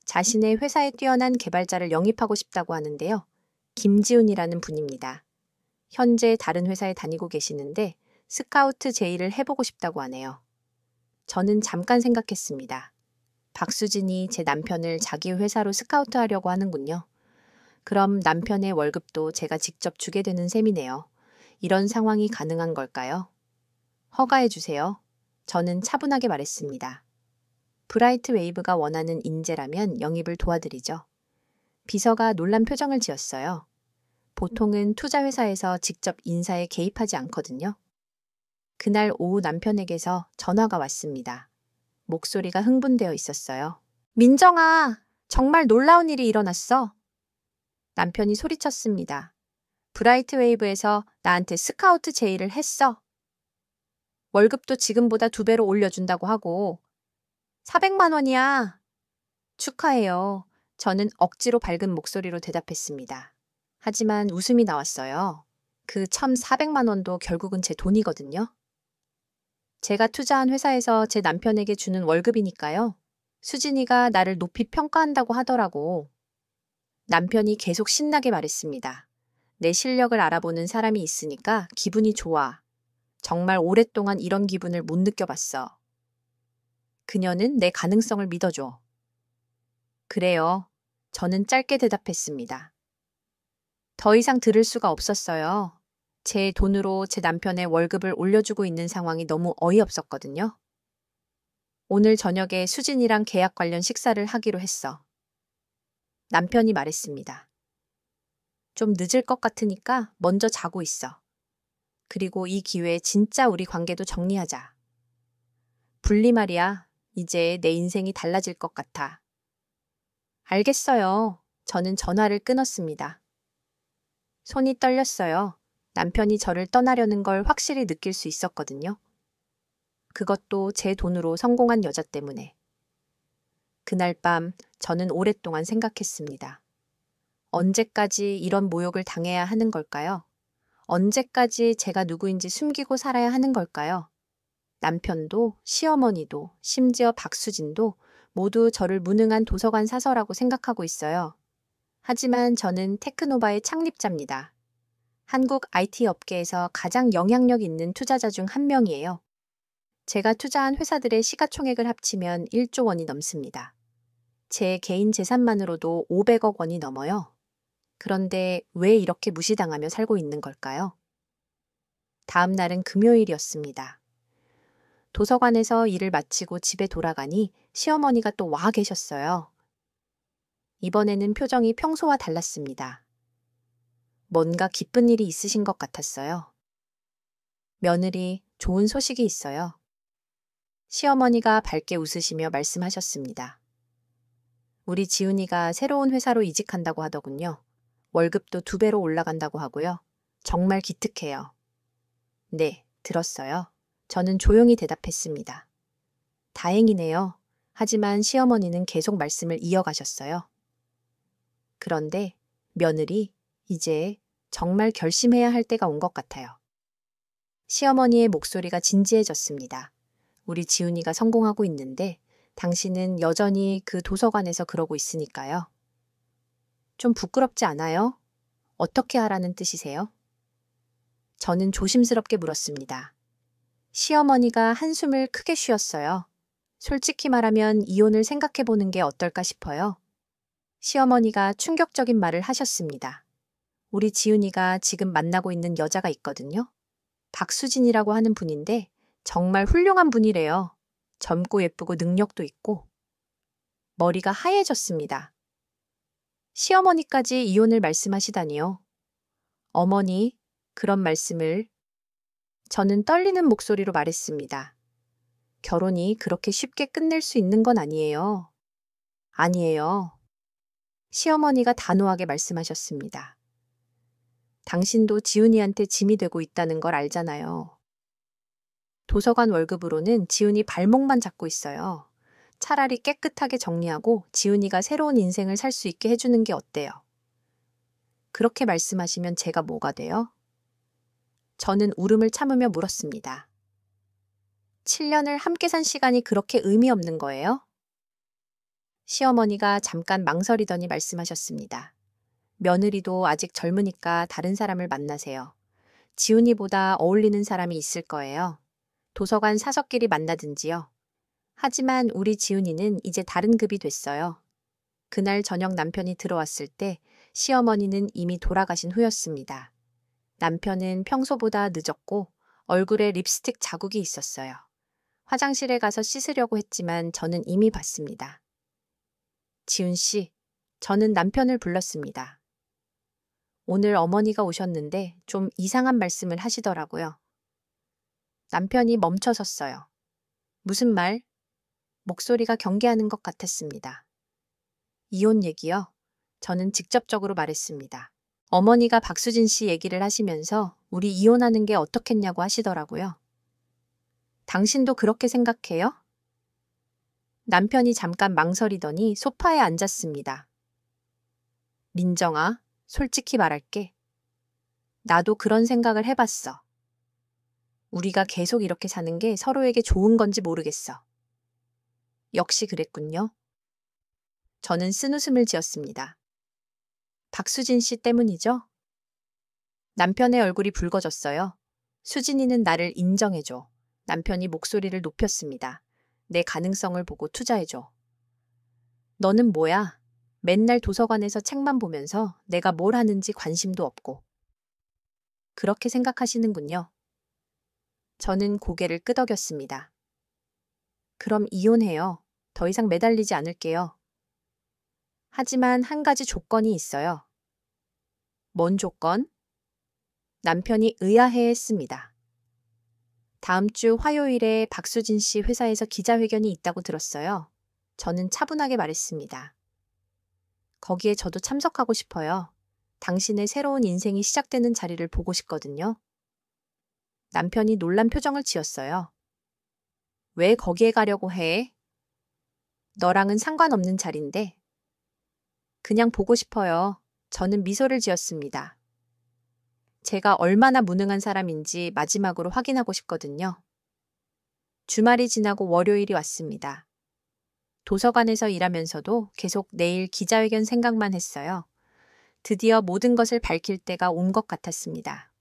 자신의 회사에 뛰어난 개발자를 영입하고 싶다고 하는데요. 김지훈이라는 분입니다. 현재 다른 회사에 다니고 계시는데 스카우트 제의를 해보고 싶다고 하네요. 저는 잠깐 생각했습니다. 박수진이 제 남편을 자기 회사로 스카우트하려고 하는군요. 그럼 남편의 월급도 제가 직접 주게 되는 셈이네요. 이런 상황이 가능한 걸까요? 허가해 주세요. 저는 차분하게 말했습니다. 브라이트 웨이브가 원하는 인재라면 영입을 도와드리죠. 비서가 놀란 표정을 지었어요. 보통은 투자회사에서 직접 인사에 개입하지 않거든요. 그날 오후 남편에게서 전화가 왔습니다. 목소리가 흥분되어 있었어요. 민정아, 정말 놀라운 일이 일어났어. 남편이 소리쳤습니다. 브라이트 웨이브에서 나한테 스카우트 제의를 했어. 월급도 지금보다 2배로 올려준다고 하고 400만 원이야. 축하해요. 저는 억지로 밝은 목소리로 대답했습니다. 하지만 웃음이 나왔어요. 그 1,400만 원도 결국은 제 돈이거든요. 제가 투자한 회사에서 제 남편에게 주는 월급이니까요. 수진이가 나를 높이 평가한다고 하더라고. 남편이 계속 신나게 말했습니다. 내 실력을 알아보는 사람이 있으니까 기분이 좋아. 정말 오랫동안 이런 기분을 못 느껴봤어. 그녀는 내 가능성을 믿어줘. 그래요. 저는 짧게 대답했습니다. 더 이상 들을 수가 없었어요. 제 돈으로 제 남편의 월급을 올려주고 있는 상황이 너무 어이없었거든요. 오늘 저녁에 수진이랑 계약 관련 식사를 하기로 했어. 남편이 말했습니다. 좀 늦을 것 같으니까 먼저 자고 있어. 그리고 이 기회에 진짜 우리 관계도 정리하자. 분리 말이야. 이제 내 인생이 달라질 것 같아. 알겠어요. 저는 전화를 끊었습니다. 손이 떨렸어요. 남편이 저를 떠나려는 걸 확실히 느낄 수 있었거든요. 그것도 제 돈으로 성공한 여자 때문에. 그날 밤 저는 오랫동안 생각했습니다. 언제까지 이런 모욕을 당해야 하는 걸까요? 언제까지 제가 누구인지 숨기고 살아야 하는 걸까요? 남편도 시어머니도 심지어 박수진도 모두 저를 무능한 도서관 사서라고 생각하고 있어요. 하지만 저는 테크노바의 창립자입니다. 한국 IT 업계에서 가장 영향력 있는 투자자 중 한 명이에요. 제가 투자한 회사들의 시가총액을 합치면 1조 원이 넘습니다. 제 개인 재산만으로도 500억 원이 넘어요. 그런데 왜 이렇게 무시당하며 살고 있는 걸까요? 다음 날은 금요일이었습니다. 도서관에서 일을 마치고 집에 돌아가니 시어머니가 또 와 계셨어요. 이번에는 표정이 평소와 달랐습니다. 뭔가 기쁜 일이 있으신 것 같았어요. 며느리, 좋은 소식이 있어요. 시어머니가 밝게 웃으시며 말씀하셨습니다. 우리 지훈이가 새로운 회사로 이직한다고 하더군요. 월급도 2배로 올라간다고 하고요. 정말 기특해요. 네, 들었어요. 저는 조용히 대답했습니다. 다행이네요. 하지만 시어머니는 계속 말씀을 이어가셨어요. 그런데 며느리, 이제 정말 결심해야 할 때가 온 것 같아요. 시어머니의 목소리가 진지해졌습니다. 우리 지훈이가 성공하고 있는데 당신은 여전히 그 도서관에서 그러고 있으니까요. 좀 부끄럽지 않아요? 어떻게 하라는 뜻이세요? 저는 조심스럽게 물었습니다. 시어머니가 한숨을 크게 쉬었어요. 솔직히 말하면 이혼을 생각해보는 게 어떨까 싶어요. 시어머니가 충격적인 말을 하셨습니다. 우리 지훈이가 지금 만나고 있는 여자가 있거든요. 박수진이라고 하는 분인데 정말 훌륭한 분이래요. 젊고 예쁘고 능력도 있고. 머리가 하얘졌습니다. 시어머니까지 이혼을 말씀하시다니요. 어머니, 그런 말씀을. 저는 떨리는 목소리로 말했습니다. 결혼이 그렇게 쉽게 끝낼 수 있는 건 아니에요. 아니에요. 시어머니가 단호하게 말씀하셨습니다. 당신도 지훈이한테 짐이 되고 있다는 걸 알잖아요. 도서관 월급으로는 지훈이 발목만 잡고 있어요. 차라리 깨끗하게 정리하고 지훈이가 새로운 인생을 살 수 있게 해주는 게 어때요? 그렇게 말씀하시면 제가 뭐가 돼요? 저는 울음을 참으며 물었습니다. 7년을 함께 산 시간이 그렇게 의미 없는 거예요? 시어머니가 잠깐 망설이더니 말씀하셨습니다. 며느리도 아직 젊으니까 다른 사람을 만나세요. 지훈이보다 어울리는 사람이 있을 거예요. 도서관 사석끼리 만나든지요. 하지만 우리 지훈이는 이제 다른 급이 됐어요. 그날 저녁 남편이 들어왔을 때 시어머니는 이미 돌아가신 후였습니다. 남편은 평소보다 늦었고 얼굴에 립스틱 자국이 있었어요. 화장실에 가서 씻으려고 했지만 저는 이미 봤습니다. 지훈 씨, 저는 남편을 불렀습니다. 오늘 어머니가 오셨는데 좀 이상한 말씀을 하시더라고요. 남편이 멈춰섰어요. 무슨 말? 목소리가 경계하는 것 같았습니다. 이혼 얘기요? 저는 직접적으로 말했습니다. 어머니가 박수진 씨 얘기를 하시면서 우리 이혼하는 게 어떻겠냐고 하시더라고요. 당신도 그렇게 생각해요? 남편이 잠깐 망설이더니 소파에 앉았습니다. 민정아, 솔직히 말할게. 나도 그런 생각을 해봤어. 우리가 계속 이렇게 사는 게 서로에게 좋은 건지 모르겠어. 역시 그랬군요. 저는 쓴웃음을 지었습니다. 박수진 씨 때문이죠? 남편의 얼굴이 붉어졌어요. 수진이는 나를 인정해줘. 남편이 목소리를 높였습니다. 내 가능성을 보고 투자해줘. 너는 뭐야? 맨날 도서관에서 책만 보면서 내가 뭘 하는지 관심도 없고. 그렇게 생각하시는군요. 저는 고개를 끄덕였습니다. 그럼 이혼해요. 더 이상 매달리지 않을게요. 하지만 한 가지 조건이 있어요. 뭔 조건? 남편이 의아해했습니다. 다음 주 화요일에 박수진 씨 회사에서 기자회견이 있다고 들었어요. 저는 차분하게 말했습니다. 거기에 저도 참석하고 싶어요. 당신의 새로운 인생이 시작되는 자리를 보고 싶거든요. 남편이 놀란 표정을 지었어요. 왜 거기에 가려고 해? 너랑은 상관없는 자리인데. 그냥 보고 싶어요. 저는 미소를 지었습니다. 제가 얼마나 무능한 사람인지 마지막으로 확인하고 싶거든요. 주말이 지나고 월요일이 왔습니다. 도서관에서 일하면서도 계속 내일 기자회견 생각만 했어요. 드디어 모든 것을 밝힐 때가 온 것 같았습니다.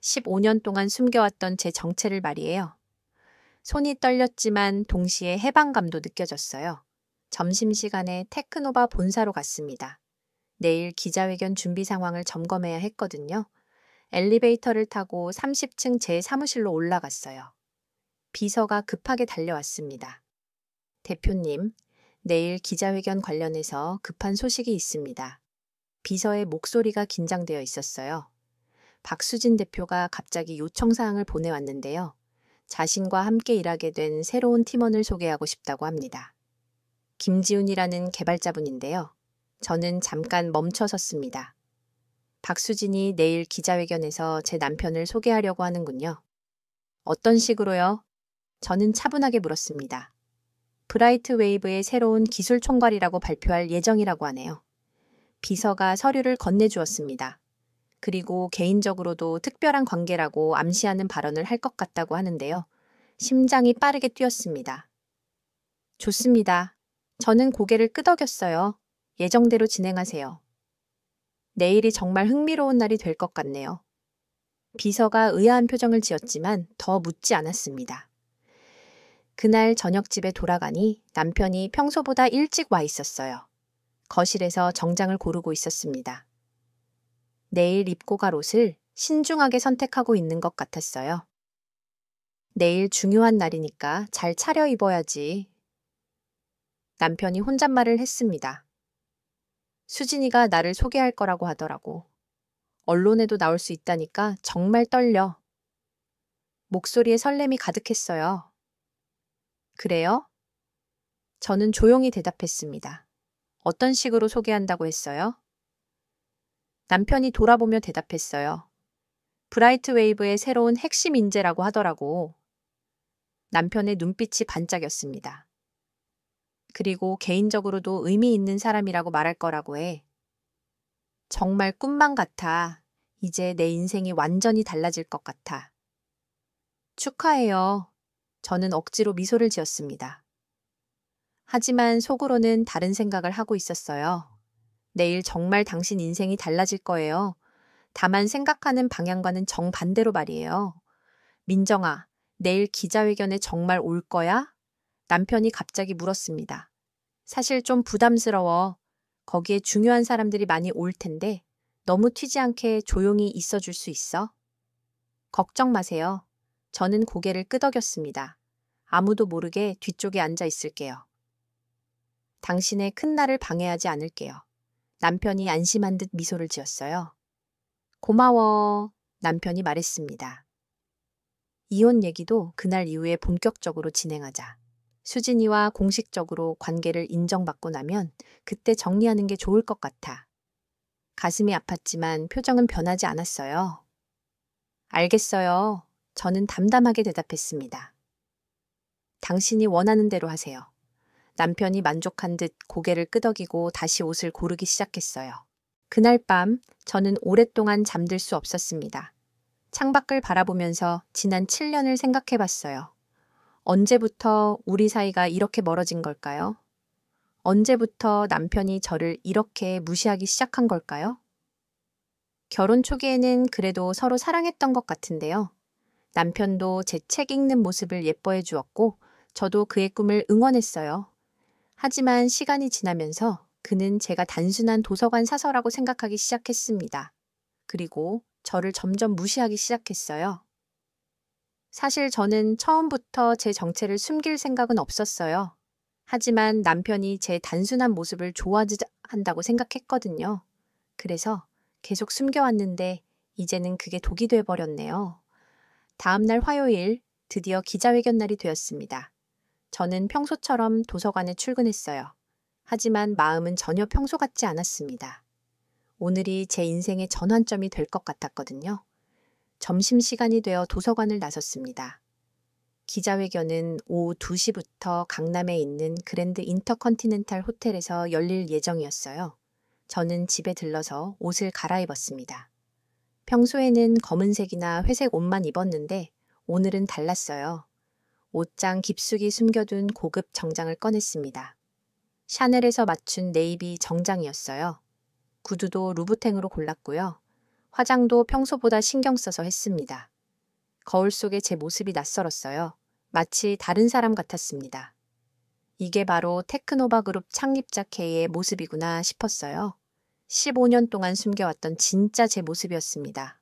15년 동안 숨겨왔던 제 정체를 말이에요. 손이 떨렸지만 동시에 해방감도 느껴졌어요. 점심시간에 테크노바 본사로 갔습니다. 내일 기자회견 준비 상황을 점검해야 했거든요. 엘리베이터를 타고 30층 제 사무실로 올라갔어요. 비서가 급하게 달려왔습니다. 대표님, 내일 기자회견 관련해서 급한 소식이 있습니다. 비서의 목소리가 긴장되어 있었어요. 박수진 대표가 갑자기 요청사항을 보내왔는데요. 자신과 함께 일하게 된 새로운 팀원을 소개하고 싶다고 합니다. 김지훈이라는 개발자분인데요. 저는 잠깐 멈춰 섰습니다. 박수진이 내일 기자회견에서 제 남편을 소개하려고 하는군요. 어떤 식으로요? 저는 차분하게 물었습니다. 브라이트 웨이브의 새로운 기술 총괄이라고 발표할 예정이라고 하네요. 비서가 서류를 건네주었습니다. 그리고 개인적으로도 특별한 관계라고 암시하는 발언을 할 것 같다고 하는데요. 심장이 빠르게 뛰었습니다. 좋습니다. 저는 고개를 끄덕였어요. 예정대로 진행하세요. 내일이 정말 흥미로운 날이 될 것 같네요. 비서가 의아한 표정을 지었지만 더 묻지 않았습니다. 그날 저녁 집에 돌아가니 남편이 평소보다 일찍 와 있었어요. 거실에서 정장을 고르고 있었습니다. 내일 입고 갈 옷을 신중하게 선택하고 있는 것 같았어요. 내일 중요한 날이니까 잘 차려 입어야지. 남편이 혼잣말을 했습니다. 수진이가 나를 소개할 거라고 하더라고. 언론에도 나올 수 있다니까 정말 떨려. 목소리에 설렘이 가득했어요. 그래요? 저는 조용히 대답했습니다. 어떤 식으로 소개한다고 했어요? 남편이 돌아보며 대답했어요. 브라이트 웨이브의 새로운 핵심 인재라고 하더라고. 남편의 눈빛이 반짝였습니다. 그리고 개인적으로도 의미 있는 사람이라고 말할 거라고 해. 정말 꿈만 같아. 이제 내 인생이 완전히 달라질 것 같아. 축하해요. 저는 억지로 미소를 지었습니다. 하지만 속으로는 다른 생각을 하고 있었어요. 내일 정말 당신 인생이 달라질 거예요. 다만 생각하는 방향과는 정반대로 말이에요. 민정아, 내일 기자회견에 정말 올 거야? 남편이 갑자기 물었습니다. 사실 좀 부담스러워. 거기에 중요한 사람들이 많이 올 텐데 너무 튀지 않게 조용히 있어 줄 수 있어? 걱정 마세요. 저는 고개를 끄덕였습니다. 아무도 모르게 뒤쪽에 앉아 있을게요. 당신의 큰 날을 방해하지 않을게요. 남편이 안심한 듯 미소를 지었어요. 고마워, 남편이 말했습니다. 이혼 얘기도 그날 이후에 본격적으로 진행하자. 수진이와 공식적으로 관계를 인정받고 나면 그때 정리하는 게 좋을 것 같아. 가슴이 아팠지만 표정은 변하지 않았어요. 알겠어요. 저는 담담하게 대답했습니다. 당신이 원하는 대로 하세요. 남편이 만족한 듯 고개를 끄덕이고 다시 옷을 고르기 시작했어요. 그날 밤 저는 오랫동안 잠들 수 없었습니다. 창밖을 바라보면서 지난 7년을 생각해 봤어요. 언제부터 우리 사이가 이렇게 멀어진 걸까요? 언제부터 남편이 저를 이렇게 무시하기 시작한 걸까요? 결혼 초기에는 그래도 서로 사랑했던 것 같은데요. 남편도 제 책 읽는 모습을 예뻐해 주었고, 저도 그의 꿈을 응원했어요. 하지만 시간이 지나면서 그는 제가 단순한 도서관 사서라고 생각하기 시작했습니다. 그리고 저를 점점 무시하기 시작했어요. 사실 저는 처음부터 제 정체를 숨길 생각은 없었어요. 하지만 남편이 제 단순한 모습을 좋아하지 한다고 생각했거든요. 그래서 계속 숨겨왔는데 이제는 그게 독이 돼버렸네요. 다음 날 화요일, 드디어 기자회견 날이 되었습니다. 저는 평소처럼 도서관에 출근했어요. 하지만 마음은 전혀 평소 같지 않았습니다. 오늘이 제 인생의 전환점이 될 것 같았거든요. 점심시간이 되어 도서관을 나섰습니다. 기자회견은 오후 2시부터 강남에 있는 그랜드 인터컨티넨탈 호텔에서 열릴 예정이었어요. 저는 집에 들러서 옷을 갈아입었습니다. 평소에는 검은색이나 회색 옷만 입었는데 오늘은 달랐어요. 옷장 깊숙이 숨겨둔 고급 정장을 꺼냈습니다. 샤넬에서 맞춘 네이비 정장이었어요. 구두도 루브탱으로 골랐고요. 화장도 평소보다 신경 써서 했습니다. 거울 속에 제 모습이 낯설었어요. 마치 다른 사람 같았습니다. 이게 바로 테크노바 그룹 창립자 K의 모습이구나 싶었어요. 15년 동안 숨겨왔던 진짜 제 모습이었습니다.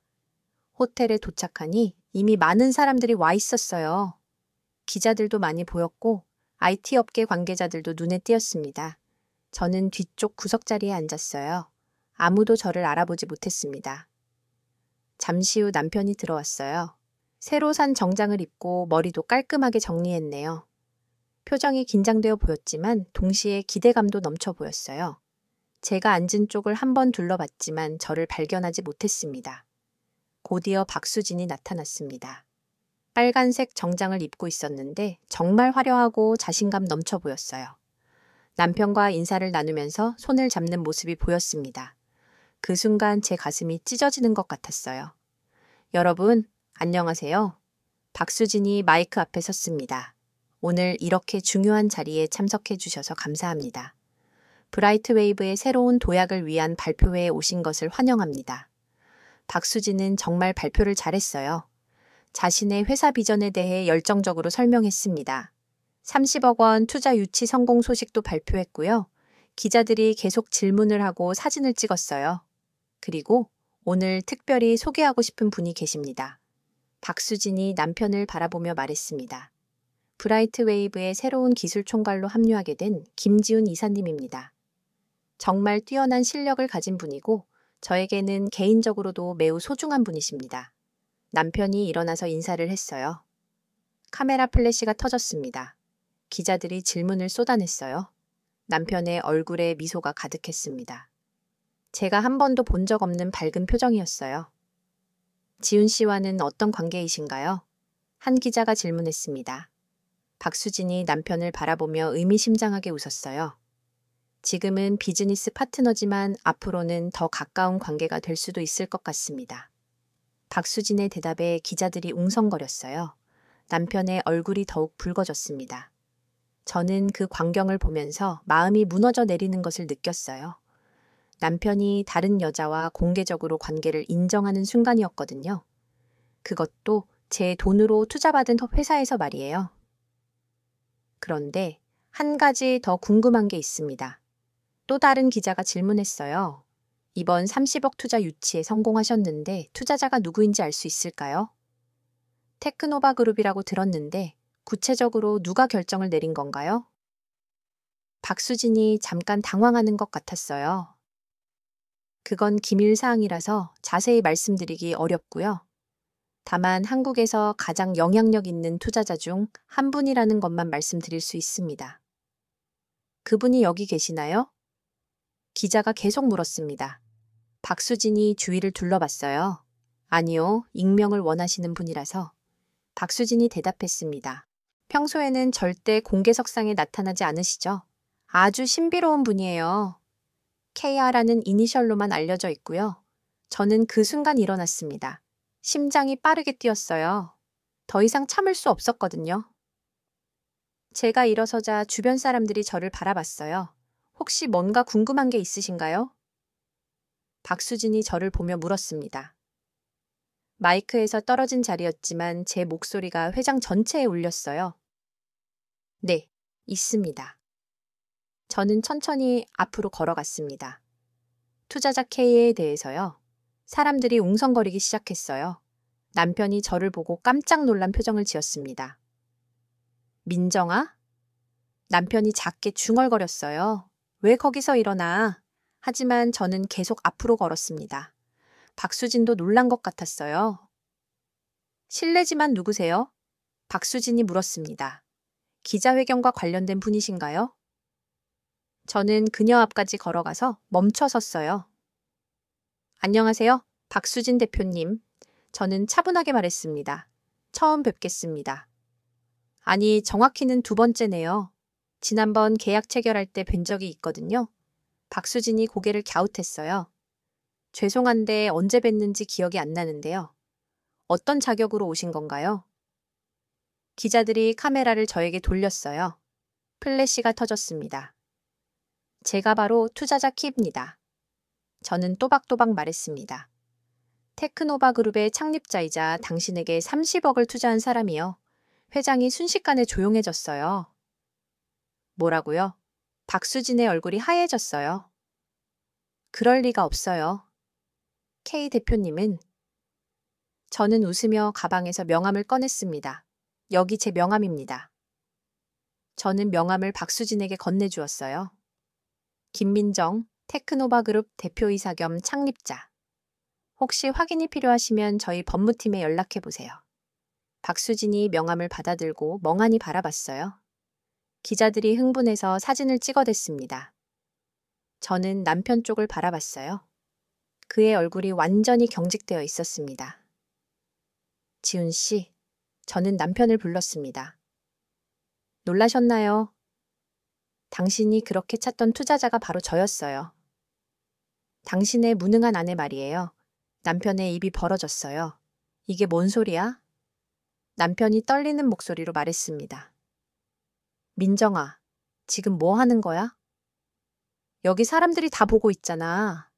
호텔에 도착하니 이미 많은 사람들이 와 있었어요. 기자들도 많이 보였고 IT 업계 관계자들도 눈에 띄었습니다. 저는 뒤쪽 구석자리에 앉았어요. 아무도 저를 알아보지 못했습니다. 잠시 후 남편이 들어왔어요. 새로 산 정장을 입고 머리도 깔끔하게 정리했네요. 표정이 긴장되어 보였지만 동시에 기대감도 넘쳐 보였어요. 제가 앉은 쪽을 한번 둘러봤지만 저를 발견하지 못했습니다. 곧이어 박수진이 나타났습니다. 빨간색 정장을 입고 있었는데 정말 화려하고 자신감 넘쳐 보였어요. 남편과 인사를 나누면서 손을 잡는 모습이 보였습니다. 그 순간 제 가슴이 찢어지는 것 같았어요. 여러분, 안녕하세요. 박수진이 마이크 앞에 섰습니다. 오늘 이렇게 중요한 자리에 참석해 주셔서 감사합니다. 브라이트웨이브의 새로운 도약을 위한 발표회에 오신 것을 환영합니다. 박수진은 정말 발표를 잘했어요. 자신의 회사 비전에 대해 열정적으로 설명했습니다. 30억 원 투자 유치 성공 소식도 발표했고요. 기자들이 계속 질문을 하고 사진을 찍었어요. 그리고 오늘 특별히 소개하고 싶은 분이 계십니다. 박수진이 남편을 바라보며 말했습니다. 브라이트웨이브의 새로운 기술 총괄로 합류하게 된 김지훈 이사님입니다. 정말 뛰어난 실력을 가진 분이고 저에게는 개인적으로도 매우 소중한 분이십니다. 남편이 일어나서 인사를 했어요. 카메라 플래시가 터졌습니다. 기자들이 질문을 쏟아냈어요. 남편의 얼굴에 미소가 가득했습니다. 제가 한 번도 본 적 없는 밝은 표정이었어요. 지훈 씨와는 어떤 관계이신가요? 한 기자가 질문했습니다. 박수진이 남편을 바라보며 의미심장하게 웃었어요. 지금은 비즈니스 파트너지만 앞으로는 더 가까운 관계가 될 수도 있을 것 같습니다. 박수진의 대답에 기자들이 웅성거렸어요. 남편의 얼굴이 더욱 붉어졌습니다. 저는 그 광경을 보면서 마음이 무너져 내리는 것을 느꼈어요. 남편이 다른 여자와 공개적으로 관계를 인정하는 순간이었거든요. 그것도 제 돈으로 투자받은 회사에서 말이에요. 그런데 한 가지 더 궁금한 게 있습니다. 또 다른 기자가 질문했어요. 이번 30억 투자 유치에 성공하셨는데 투자자가 누구인지 알 수 있을까요? 테크노바 그룹이라고 들었는데 구체적으로 누가 결정을 내린 건가요? 박수진이 잠깐 당황하는 것 같았어요. 그건 기밀 사항이라서 자세히 말씀드리기 어렵고요. 다만 한국에서 가장 영향력 있는 투자자 중 한 분이라는 것만 말씀드릴 수 있습니다. 그분이 여기 계시나요? 기자가 계속 물었습니다. 박수진이 주위를 둘러봤어요. 아니요, 익명을 원하시는 분이라서. 박수진이 대답했습니다. 평소에는 절대 공개석상에 나타나지 않으시죠? 아주 신비로운 분이에요. KR라는 이니셜로만 알려져 있고요. 저는 그 순간 일어났습니다. 심장이 빠르게 뛰었어요. 더 이상 참을 수 없었거든요. 제가 일어서자 주변 사람들이 저를 바라봤어요. 혹시 뭔가 궁금한 게 있으신가요? 박수진이 저를 보며 물었습니다. 마이크에서 떨어진 자리였지만 제 목소리가 회장 전체에 울렸어요. 네, 있습니다. 저는 천천히 앞으로 걸어갔습니다. 투자자 K에 대해서요. 사람들이 웅성거리기 시작했어요. 남편이 저를 보고 깜짝 놀란 표정을 지었습니다. 민정아? 남편이 작게 중얼거렸어요. 왜 거기서 일어나? 하지만 저는 계속 앞으로 걸었습니다. 박수진도 놀란 것 같았어요. 실례지만 누구세요? 박수진이 물었습니다. 기자회견과 관련된 분이신가요? 저는 그녀 앞까지 걸어가서 멈춰 섰어요. 안녕하세요. 박수진 대표님. 저는 차분하게 말했습니다. 처음 뵙겠습니다. 아니, 정확히는 두 번째네요. 지난번 계약 체결할 때 뵌 적이 있거든요. 박수진이 고개를 갸웃했어요. 죄송한데 언제 뵀는지 기억이 안 나는데요. 어떤 자격으로 오신 건가요? 기자들이 카메라를 저에게 돌렸어요. 플래시가 터졌습니다. 제가 바로 투자자 K입니다. 저는 또박또박 말했습니다. 테크노바 그룹의 창립자이자 당신에게 30억을 투자한 사람이요. 회장이 순식간에 조용해졌어요. 뭐라고요? 박수진의 얼굴이 하얘졌어요. 그럴 리가 없어요. K 대표님은. 저는 웃으며 가방에서 명함을 꺼냈습니다. 여기 제 명함입니다. 저는 명함을 박수진에게 건네주었어요. 김민정, 테크노바 그룹 대표이사 겸 창립자. 혹시 확인이 필요하시면 저희 법무팀에 연락해보세요. 박수진이 명함을 받아들고 멍하니 바라봤어요. 기자들이 흥분해서 사진을 찍어댔습니다. 저는 남편 쪽을 바라봤어요. 그의 얼굴이 완전히 경직되어 있었습니다. 지훈 씨, 저는 남편을 불렀습니다. 놀라셨나요? 당신이 그렇게 찾던 투자자가 바로 저였어요. 당신의 무능한 아내 말이에요. 남편의 입이 벌어졌어요. 이게 뭔 소리야? 남편이 떨리는 목소리로 말했습니다. 민정아, 지금 뭐 하는 거야? 여기 사람들이 다 보고 있잖아.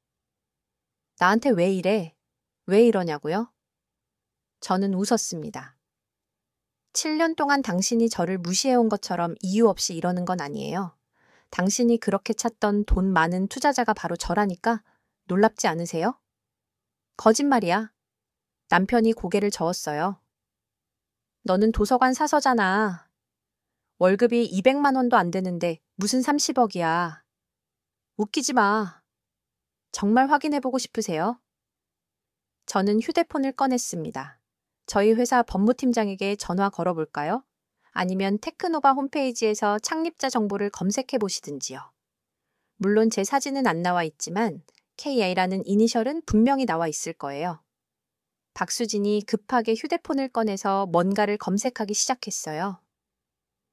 나한테 왜 이래? 왜 이러냐고요? 저는 웃었습니다. 7년 동안 당신이 저를 무시해온 것처럼 이유 없이 이러는 건 아니에요. 당신이 그렇게 찾던 돈 많은 투자자가 바로 저라니까 놀랍지 않으세요? 거짓말이야. 남편이 고개를 저었어요. 너는 도서관 사서잖아. 월급이 200만 원도 안 되는데 무슨 30억이야. 웃기지 마. 정말 확인해보고 싶으세요? 저는 휴대폰을 꺼냈습니다. 저희 회사 법무팀장에게 전화 걸어볼까요? 아니면 테크노바 홈페이지에서 창립자 정보를 검색해 보시든지요. 물론 제 사진은 안 나와 있지만 KA라는 이니셜은 분명히 나와 있을 거예요. 박수진이 급하게 휴대폰을 꺼내서 뭔가를 검색하기 시작했어요.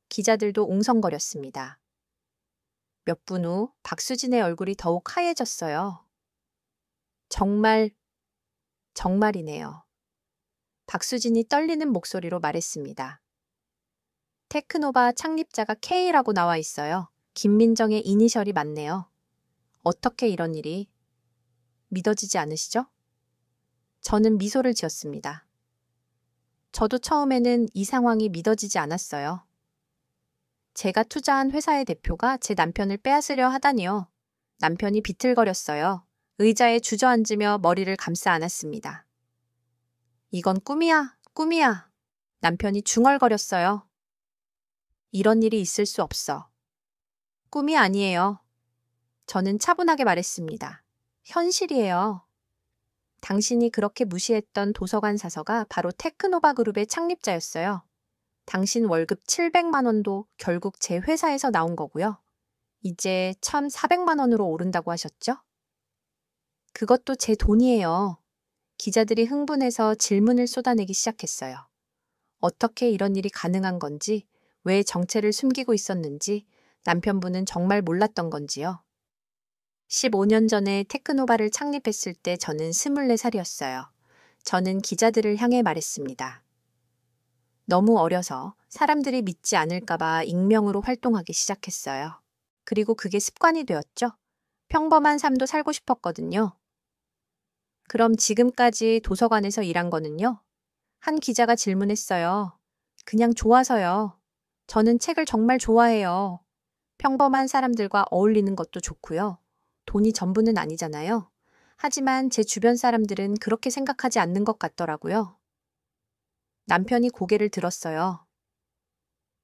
기자들도 웅성거렸습니다. 몇 분 후 박수진의 얼굴이 더욱 하얘졌어요. 정말이네요. 박수진이 떨리는 목소리로 말했습니다. 테크노바 창립자가 K라고 나와 있어요. 김민정의 이니셜이 맞네요. 어떻게 이런 일이? 믿어지지 않으시죠? 저는 미소를 지었습니다. 저도 처음에는 이 상황이 믿어지지 않았어요. 제가 투자한 회사의 대표가 제 남편을 빼앗으려 하다니요. 남편이 비틀거렸어요. 의자에 주저앉으며 머리를 감싸 안았습니다. 이건 꿈이야, 꿈이야. 남편이 중얼거렸어요. 이런 일이 있을 수 없어. 꿈이 아니에요. 저는 차분하게 말했습니다. 현실이에요. 당신이 그렇게 무시했던 도서관 사서가 바로 테크노바 그룹의 창립자였어요. 당신 월급 700만 원도 결국 제 회사에서 나온 거고요. 이제 1,400만 원으로 오른다고 하셨죠? 그것도 제 돈이에요. 기자들이 흥분해서 질문을 쏟아내기 시작했어요. 어떻게 이런 일이 가능한 건지, 왜 정체를 숨기고 있었는지, 남편분은 정말 몰랐던 건지요. 15년 전에 테크노바를 창립했을 때 저는 24살이었어요. 저는 기자들을 향해 말했습니다. 너무 어려서 사람들이 믿지 않을까봐 익명으로 활동하기 시작했어요. 그리고 그게 습관이 되었죠. 평범한 삶도 살고 싶었거든요. 그럼 지금까지 도서관에서 일한 거는요? 한 기자가 질문했어요. 그냥 좋아서요. 저는 책을 정말 좋아해요. 평범한 사람들과 어울리는 것도 좋고요. 돈이 전부는 아니잖아요. 하지만 제 주변 사람들은 그렇게 생각하지 않는 것 같더라고요. 남편이 고개를 들었어요.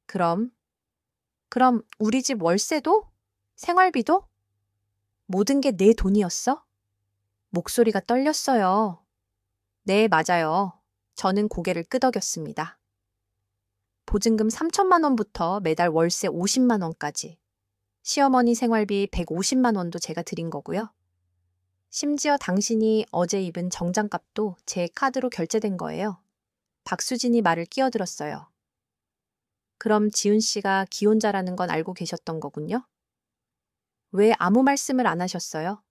그럼 우리 집 월세도? 생활비도? 모든 게 내 돈이었어? 목소리가 떨렸어요. 네, 맞아요. 저는 고개를 끄덕였습니다. 보증금 3천만 원부터 매달 월세 50만 원까지. 시어머니 생활비 150만 원도 제가 드린 거고요. 심지어 당신이 어제 입은 정장값도 제 카드로 결제된 거예요. 박수진이 말을 끼어들었어요. 그럼 지훈 씨가 기혼자라는 건 알고 계셨던 거군요? 왜 아무 말씀을 안 하셨어요?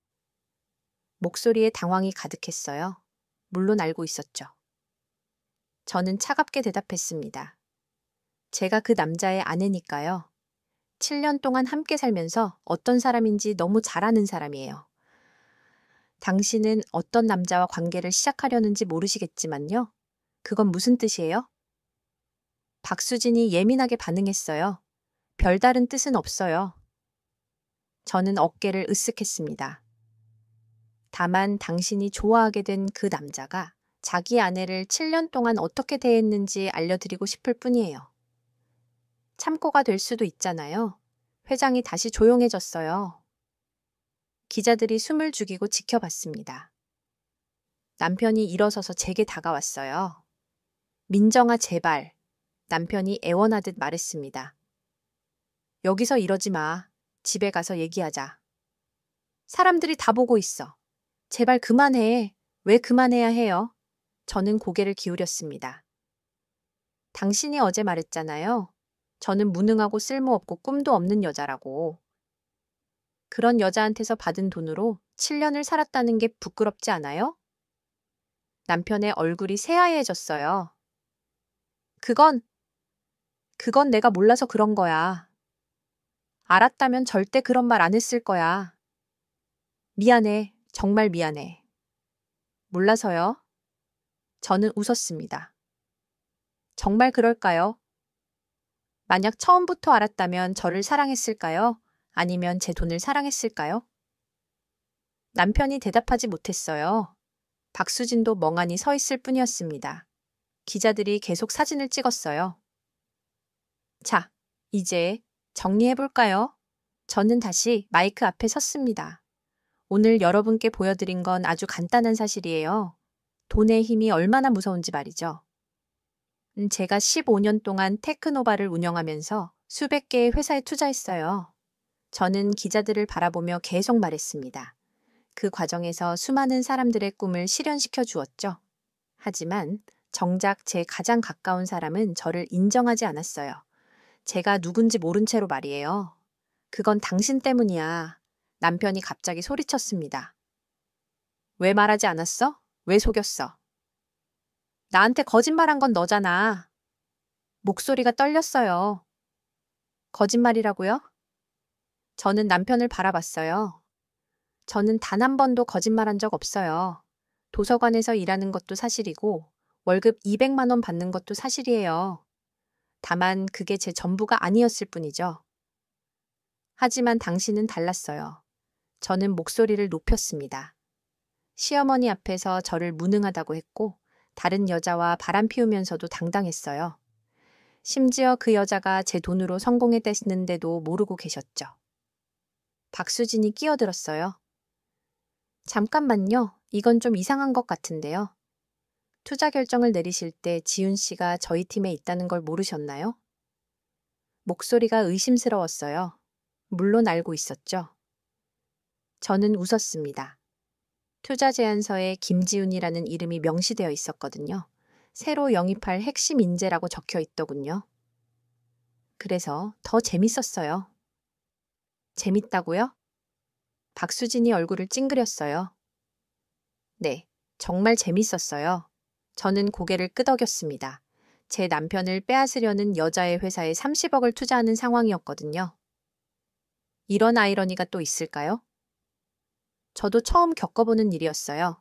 목소리에 당황이 가득했어요. 물론 알고 있었죠. 저는 차갑게 대답했습니다. 제가 그 남자의 아내니까요. 7년 동안 함께 살면서 어떤 사람인지 너무 잘 아는 사람이에요. 당신은 어떤 남자와 관계를 시작하려는지 모르시겠지만요. 그건 무슨 뜻이에요? 박수진이 예민하게 반응했어요. 별다른 뜻은 없어요. 저는 어깨를 으쓱했습니다. 다만 당신이 좋아하게 된 그 남자가 자기 아내를 7년 동안 어떻게 대했는지 알려드리고 싶을 뿐이에요. 참고가 될 수도 있잖아요. 회장이 다시 조용해졌어요. 기자들이 숨을 죽이고 지켜봤습니다. 남편이 일어서서 제게 다가왔어요. 민정아, 제발. 남편이 애원하듯 말했습니다. 여기서 이러지 마. 집에 가서 얘기하자. 사람들이 다 보고 있어. 제발 그만해. 왜 그만해야 해요? 저는 고개를 기울였습니다. 당신이 어제 말했잖아요. 저는 무능하고 쓸모없고 꿈도 없는 여자라고. 그런 여자한테서 받은 돈으로 7년을 살았다는 게 부끄럽지 않아요? 남편의 얼굴이 새하얘졌어요. 그건 내가 몰라서 그런 거야. 알았다면 절대 그런 말 안 했을 거야. 미안해. 정말 미안해. 몰라서요. 저는 웃었습니다. 정말 그럴까요? 만약 처음부터 알았다면 저를 사랑했을까요? 아니면 제 돈을 사랑했을까요? 남편이 대답하지 못했어요. 박수진도 멍하니 서 있을 뿐이었습니다. 기자들이 계속 사진을 찍었어요. 자, 이제 정리해볼까요? 저는 다시 마이크 앞에 섰습니다. 오늘 여러분께 보여드린 건 아주 간단한 사실이에요. 돈의 힘이 얼마나 무서운지 말이죠. 제가 15년 동안 테크노바를 운영하면서 수백 개의 회사에 투자했어요. 저는 기자들을 바라보며 계속 말했습니다. 그 과정에서 수많은 사람들의 꿈을 실현시켜 주었죠. 하지만 정작 제 가장 가까운 사람은 저를 인정하지 않았어요. 제가 누군지 모른 채로 말이에요. 그건 당신 때문이야. 남편이 갑자기 소리쳤습니다. 왜 말하지 않았어? 왜 속였어? 나한테 거짓말한 건 너잖아. 목소리가 떨렸어요. 거짓말이라고요? 저는 남편을 바라봤어요. 저는 단 한 번도 거짓말한 적 없어요. 도서관에서 일하는 것도 사실이고 월급 200만 원 받는 것도 사실이에요. 다만 그게 제 전부가 아니었을 뿐이죠. 하지만 당신은 달랐어요. 저는 목소리를 높였습니다. 시어머니 앞에서 저를 무능하다고 했고 다른 여자와 바람 피우면서도 당당했어요. 심지어 그 여자가 제 돈으로 성공했다는데도 모르고 계셨죠. 박수진이 끼어들었어요. 잠깐만요. 이건 좀 이상한 것 같은데요. 투자 결정을 내리실 때 지훈 씨가 저희 팀에 있다는 걸 모르셨나요? 목소리가 의심스러웠어요. 물론 알고 있었죠. 저는 웃었습니다. 투자 제안서에 김지훈이라는 이름이 명시되어 있었거든요. 새로 영입할 핵심 인재라고 적혀 있더군요. 그래서 더 재밌었어요. 재밌다고요? 박수진이 얼굴을 찡그렸어요. 네, 정말 재밌었어요. 저는 고개를 끄덕였습니다. 제 남편을 빼앗으려는 여자의 회사에 30억을 투자하는 상황이었거든요. 이런 아이러니가 또 있을까요? 저도 처음 겪어보는 일이었어요.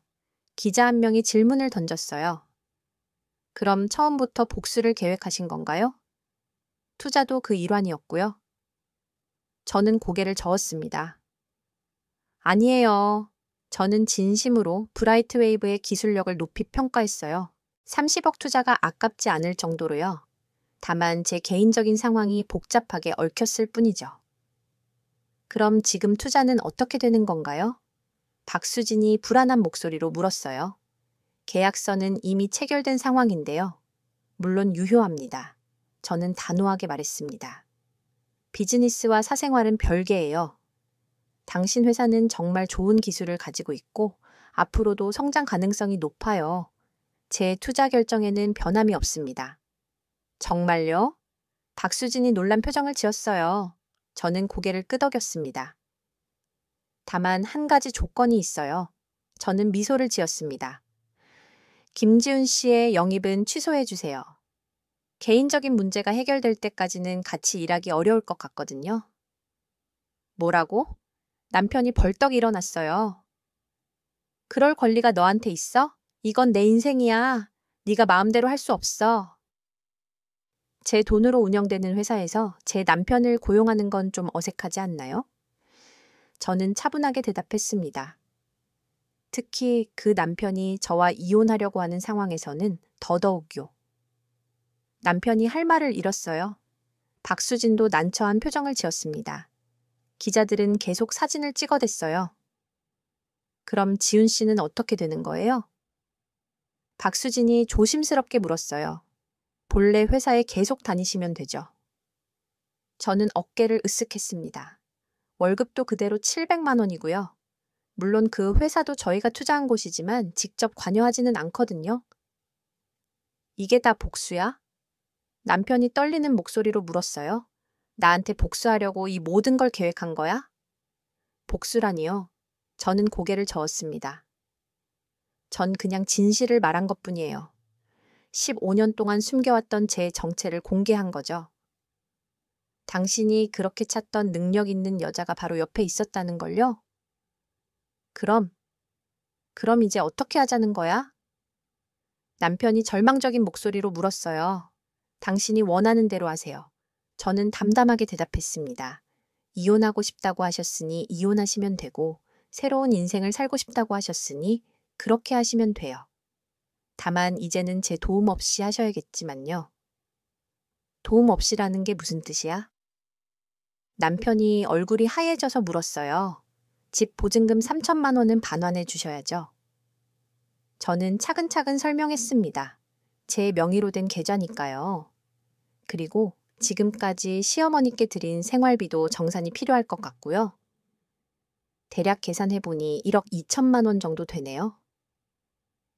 기자 한 명이 질문을 던졌어요. 그럼 처음부터 복수를 계획하신 건가요? 투자도 그 일환이었고요. 저는 고개를 저었습니다. 아니에요. 저는 진심으로 브라이트웨이브의 기술력을 높이 평가했어요. 30억 투자가 아깝지 않을 정도로요. 다만 제 개인적인 상황이 복잡하게 얽혔을 뿐이죠. 그럼 지금 투자는 어떻게 되는 건가요? 박수진이 불안한 목소리로 물었어요. 계약서는 이미 체결된 상황인데요. 물론 유효합니다. 저는 단호하게 말했습니다. 비즈니스와 사생활은 별개예요. 당신 회사는 정말 좋은 기술을 가지고 있고 앞으로도 성장 가능성이 높아요. 제 투자 결정에는 변함이 없습니다. 정말요? 박수진이 놀란 표정을 지었어요. 저는 고개를 끄덕였습니다. 다만 한 가지 조건이 있어요. 저는 미소를 지었습니다. 김지훈 씨의 영입은 취소해 주세요. 개인적인 문제가 해결될 때까지는 같이 일하기 어려울 것 같거든요. 뭐라고? 남편이 벌떡 일어났어요. 그럴 권리가 너한테 있어? 이건 내 인생이야. 네가 마음대로 할 수 없어. 제 돈으로 운영되는 회사에서 제 남편을 고용하는 건 좀 어색하지 않나요? 저는 차분하게 대답했습니다. 특히 그 남편이 저와 이혼하려고 하는 상황에서는 더더욱요. 남편이 할 말을 잃었어요. 박수진도 난처한 표정을 지었습니다. 기자들은 계속 사진을 찍어댔어요. 그럼 지훈 씨는 어떻게 되는 거예요? 박수진이 조심스럽게 물었어요. 본래 회사에 계속 다니시면 되죠. 저는 어깨를 으쓱했습니다. 월급도 그대로 700만 원이고요. 물론 그 회사도 저희가 투자한 곳이지만 직접 관여하지는 않거든요. 이게 다 복수야? 남편이 떨리는 목소리로 물었어요. 나한테 복수하려고 이 모든 걸 계획한 거야? 복수라니요. 저는 고개를 저었습니다. 전 그냥 진실을 말한 것뿐이에요. 15년 동안 숨겨왔던 제 정체를 공개한 거죠. 당신이 그렇게 찾던 능력 있는 여자가 바로 옆에 있었다는 걸요? 그럼 이제 어떻게 하자는 거야? 남편이 절망적인 목소리로 물었어요. 당신이 원하는 대로 하세요. 저는 담담하게 대답했습니다. 이혼하고 싶다고 하셨으니 이혼하시면 되고, 새로운 인생을 살고 싶다고 하셨으니 그렇게 하시면 돼요. 다만 이제는 제 도움 없이 하셔야겠지만요. 도움 없이라는 게 무슨 뜻이야? 남편이 얼굴이 하얘져서 물었어요. 집 보증금 3천만 원은 반환해 주셔야죠. 저는 차근차근 설명했습니다. 제 명의로 된 계좌니까요. 그리고 지금까지 시어머니께 드린 생활비도 정산이 필요할 것 같고요. 대략 계산해보니 1억 2천만 원 정도 되네요.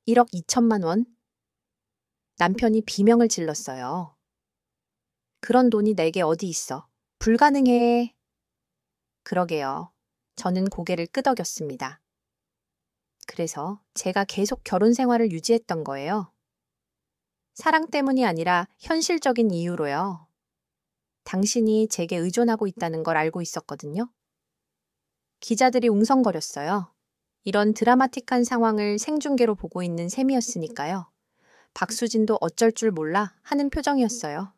1억 2천만 원? 남편이 비명을 질렀어요. 그런 돈이 내게 어디 있어? 불가능해. 그러게요. 저는 고개를 끄덕였습니다. 그래서 제가 계속 결혼 생활을 유지했던 거예요. 사랑 때문이 아니라 현실적인 이유로요. 당신이 제게 의존하고 있다는 걸 알고 있었거든요. 기자들이 웅성거렸어요. 이런 드라마틱한 상황을 생중계로 보고 있는 셈이었으니까요. 박수진도 어쩔 줄 몰라 하는 표정이었어요.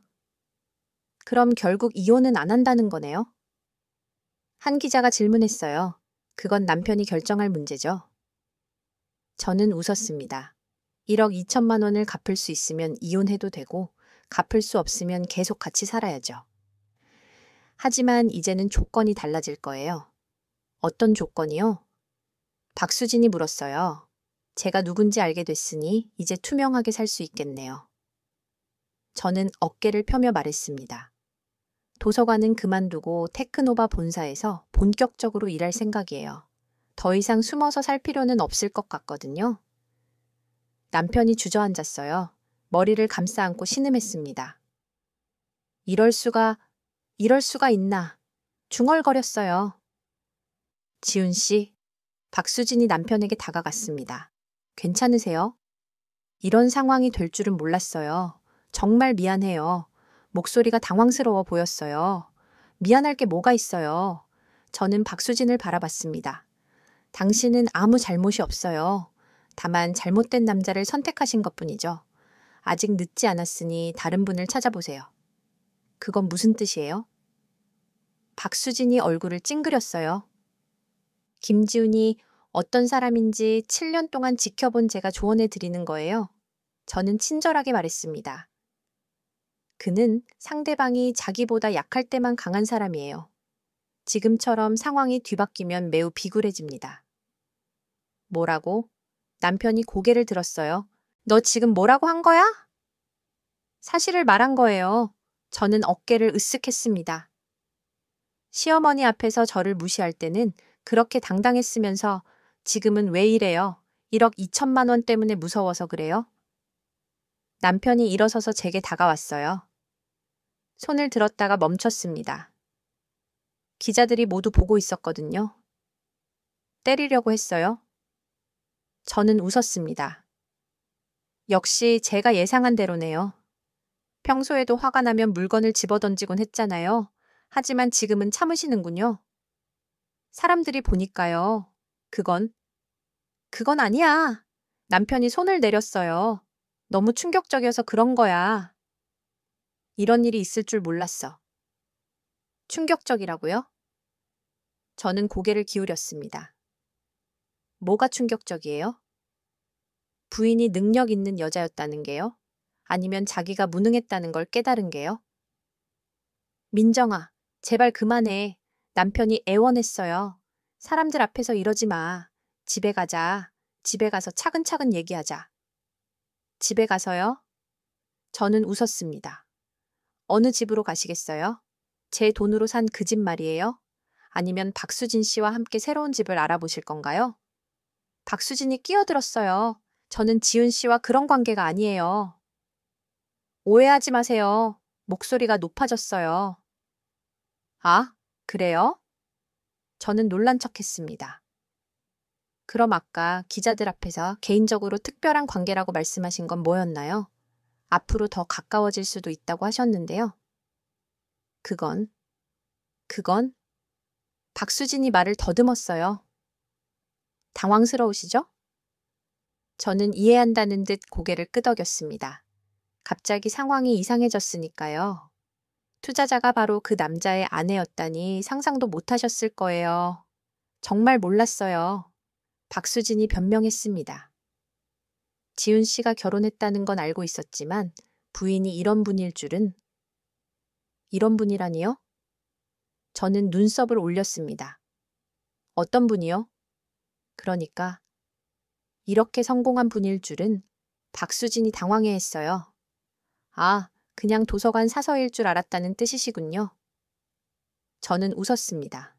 그럼 결국 이혼은 안 한다는 거네요? 한 기자가 질문했어요. 그건 남편이 결정할 문제죠. 저는 웃었습니다. 1억 2천만 원을 갚을 수 있으면 이혼해도 되고 갚을 수 없으면 계속 같이 살아야죠. 하지만 이제는 조건이 달라질 거예요. 어떤 조건이요? 박수진이 물었어요. 제가 누군지 알게 됐으니 이제 투명하게 살 수 있겠네요. 저는 어깨를 펴며 말했습니다. 도서관은 그만두고 테크노바 본사에서 본격적으로 일할 생각이에요. 더 이상 숨어서 살 필요는 없을 것 같거든요. 남편이 주저앉았어요. 머리를 감싸 안고 신음했습니다. 이럴 수가 있나. 중얼거렸어요. 지훈 씨, 박수진이 남편에게 다가갔습니다. 괜찮으세요? 이런 상황이 될 줄은 몰랐어요. 정말 미안해요. 목소리가 당황스러워 보였어요. 미안할 게 뭐가 있어요. 저는 박수진을 바라봤습니다. 당신은 아무 잘못이 없어요. 다만 잘못된 남자를 선택하신 것뿐이죠. 아직 늦지 않았으니 다른 분을 찾아보세요. 그건 무슨 뜻이에요? 박수진이 얼굴을 찡그렸어요. 김지훈이 어떤 사람인지 7년 동안 지켜본 제가 조언해 드리는 거예요. 저는 친절하게 말했습니다. 그는 상대방이 자기보다 약할 때만 강한 사람이에요. 지금처럼 상황이 뒤바뀌면 매우 비굴해집니다. 뭐라고? 남편이 고개를 들었어요. 너 지금 뭐라고 한 거야? 사실을 말한 거예요. 저는 어깨를 으쓱했습니다. 시어머니 앞에서 저를 무시할 때는 그렇게 당당했으면서 지금은 왜 이래요? 1억 2천만 원 때문에 무서워서 그래요? 남편이 일어서서 제게 다가왔어요. 손을 들었다가 멈췄습니다. 기자들이 모두 보고 있었거든요. 때리려고 했어요. 저는 웃었습니다. 역시 제가 예상한 대로네요. 평소에도 화가 나면 물건을 집어던지곤 했잖아요. 하지만 지금은 참으시는군요. 사람들이 보니까요. 그건 아니야. 남편이 손을 내렸어요. 너무 충격적이어서 그런 거야. 이런 일이 있을 줄 몰랐어. 충격적이라고요? 저는 고개를 기울였습니다. 뭐가 충격적이에요? 부인이 능력 있는 여자였다는 게요? 아니면 자기가 무능했다는 걸 깨달은 게요? 민정아, 제발 그만해. 남편이 애원했어요. 사람들 앞에서 이러지 마. 집에 가자. 집에 가서 차근차근 얘기하자. 집에 가서요? 저는 웃었습니다. 어느 집으로 가시겠어요? 제 돈으로 산 그 집 말이에요? 아니면 박수진 씨와 함께 새로운 집을 알아보실 건가요? 박수진이 끼어들었어요. 저는 지훈 씨와 그런 관계가 아니에요. 오해하지 마세요. 목소리가 높아졌어요. 아, 그래요? 저는 놀란 척했습니다. 그럼 아까 기자들 앞에서 개인적으로 특별한 관계라고 말씀하신 건 뭐였나요? 앞으로 더 가까워질 수도 있다고 하셨는데요. 그건 박수진이 말을 더듬었어요. 당황스러우시죠? 저는 이해한다는 듯 고개를 끄덕였습니다. 갑자기 상황이 이상해졌으니까요. 투자자가 바로 그 남자의 아내였다니 상상도 못하셨을 거예요. 정말 몰랐어요. 박수진이 변명했습니다. 지훈 씨가 결혼했다는 건 알고 있었지만 부인이 이런 분일 줄은. 이런 분이라니요? 저는 눈썹을 올렸습니다. 어떤 분이요? 그러니까 이렇게 성공한 분일 줄은. 박수진이 당황해했어요. 아, 그냥 도서관 사서일 줄 알았다는 뜻이시군요. 저는 웃었습니다.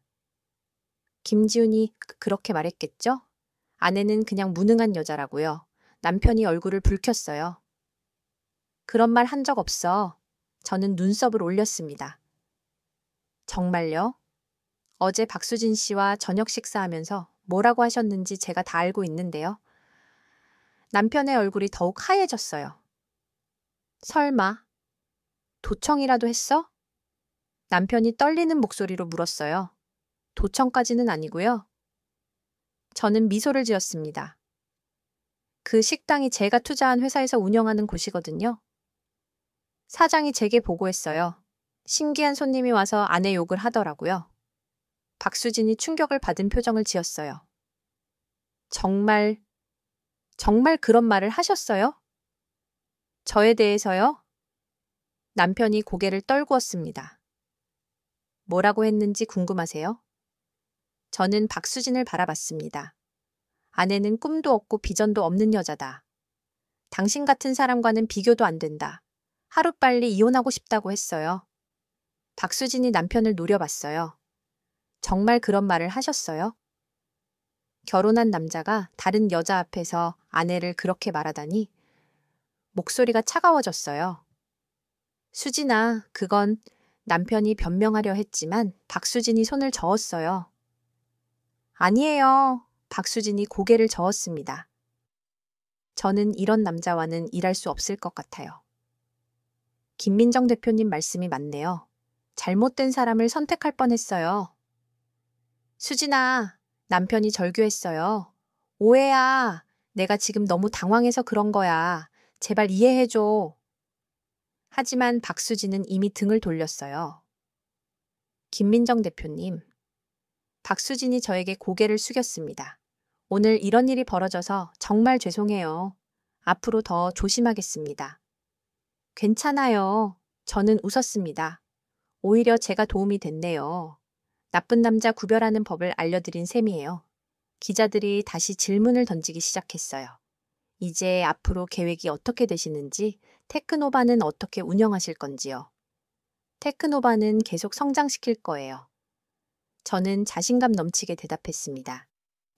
김지훈이 그렇게 말했겠죠? 아내는 그냥 무능한 여자라고요. 남편이 얼굴을 붉혔어요. 그런 말 한 적 없어. 저는 눈썹을 올렸습니다. 정말요? 어제 박수진 씨와 저녁 식사하면서 뭐라고 하셨는지 제가 다 알고 있는데요. 남편의 얼굴이 더욱 하얘졌어요. 설마 도청이라도 했어? 남편이 떨리는 목소리로 물었어요. 도청까지는 아니고요. 저는 미소를 지었습니다. 그 식당이 제가 투자한 회사에서 운영하는 곳이거든요. 사장이 제게 보고했어요. 신기한 손님이 와서 아내 욕을 하더라고요. 박수진이 충격을 받은 표정을 지었어요. 정말 정말 그런 말을 하셨어요? 저에 대해서요? 남편이 고개를 떨구었습니다. 뭐라고 했는지 궁금하세요? 저는 박수진을 바라봤습니다. 아내는 꿈도 없고 비전도 없는 여자다. 당신 같은 사람과는 비교도 안 된다. 하루빨리 이혼하고 싶다고 했어요. 박수진이 남편을 노려봤어요. 정말 그런 말을 하셨어요? 결혼한 남자가 다른 여자 앞에서 아내를 그렇게 말하다니 목소리가 차가워졌어요. 수진아, 그건 남편이 변명하려 했지만 박수진이 손을 저었어요. 아니에요. 박수진이 고개를 저었습니다. 저는 이런 남자와는 일할 수 없을 것 같아요. 김민정 대표님 말씀이 맞네요. 잘못된 사람을 선택할 뻔했어요. 수진아, 남편이 절규했어요. 오해야. 내가 지금 너무 당황해서 그런 거야. 제발 이해해줘. 하지만 박수진은 이미 등을 돌렸어요. 김민정 대표님. 박수진이 저에게 고개를 숙였습니다. 오늘 이런 일이 벌어져서 정말 죄송해요. 앞으로 더 조심하겠습니다. 괜찮아요. 저는 웃었습니다. 오히려 제가 도움이 됐네요. 나쁜 남자 구별하는 법을 알려드린 셈이에요. 기자들이 다시 질문을 던지기 시작했어요. 이제 앞으로 계획이 어떻게 되시는지, 테크노바는 어떻게 운영하실 건지요. 테크노바는 계속 성장시킬 거예요. 저는 자신감 넘치게 대답했습니다.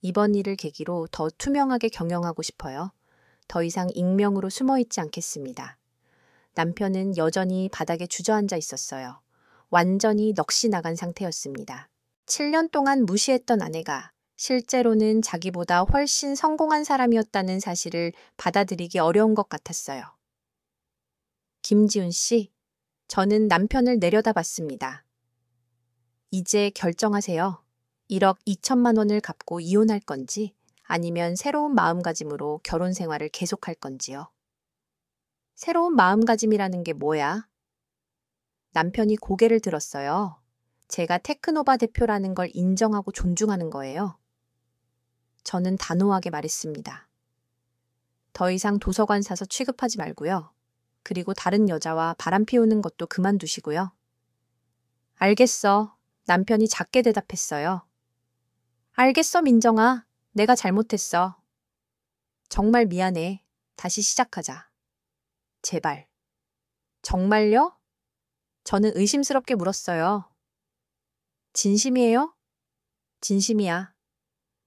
이번 일을 계기로 더 투명하게 경영하고 싶어요. 더 이상 익명으로 숨어 있지 않겠습니다. 남편은 여전히 바닥에 주저앉아 있었어요. 완전히 넋이 나간 상태였습니다. 7년 동안 무시했던 아내가 실제로는 자기보다 훨씬 성공한 사람이었다는 사실을 받아들이기 어려운 것 같았어요. 김지훈 씨, 저는 남편을 내려다봤습니다. 이제 결정하세요. 1억 2천만 원을 갚고 이혼할 건지 아니면 새로운 마음가짐으로 결혼 생활을 계속할 건지요. 새로운 마음가짐이라는 게 뭐야? 남편이 고개를 들었어요. 제가 테크노바 대표라는 걸 인정하고 존중하는 거예요. 저는 단호하게 말했습니다. 더 이상 도서관 사서 취급하지 말고요. 그리고 다른 여자와 바람 피우는 것도 그만두시고요. 알겠어. 남편이 작게 대답했어요. 알겠어, 민정아. 내가 잘못했어. 정말 미안해. 다시 시작하자. 제발. 정말요? 저는 의심스럽게 물었어요. 진심이에요? 진심이야.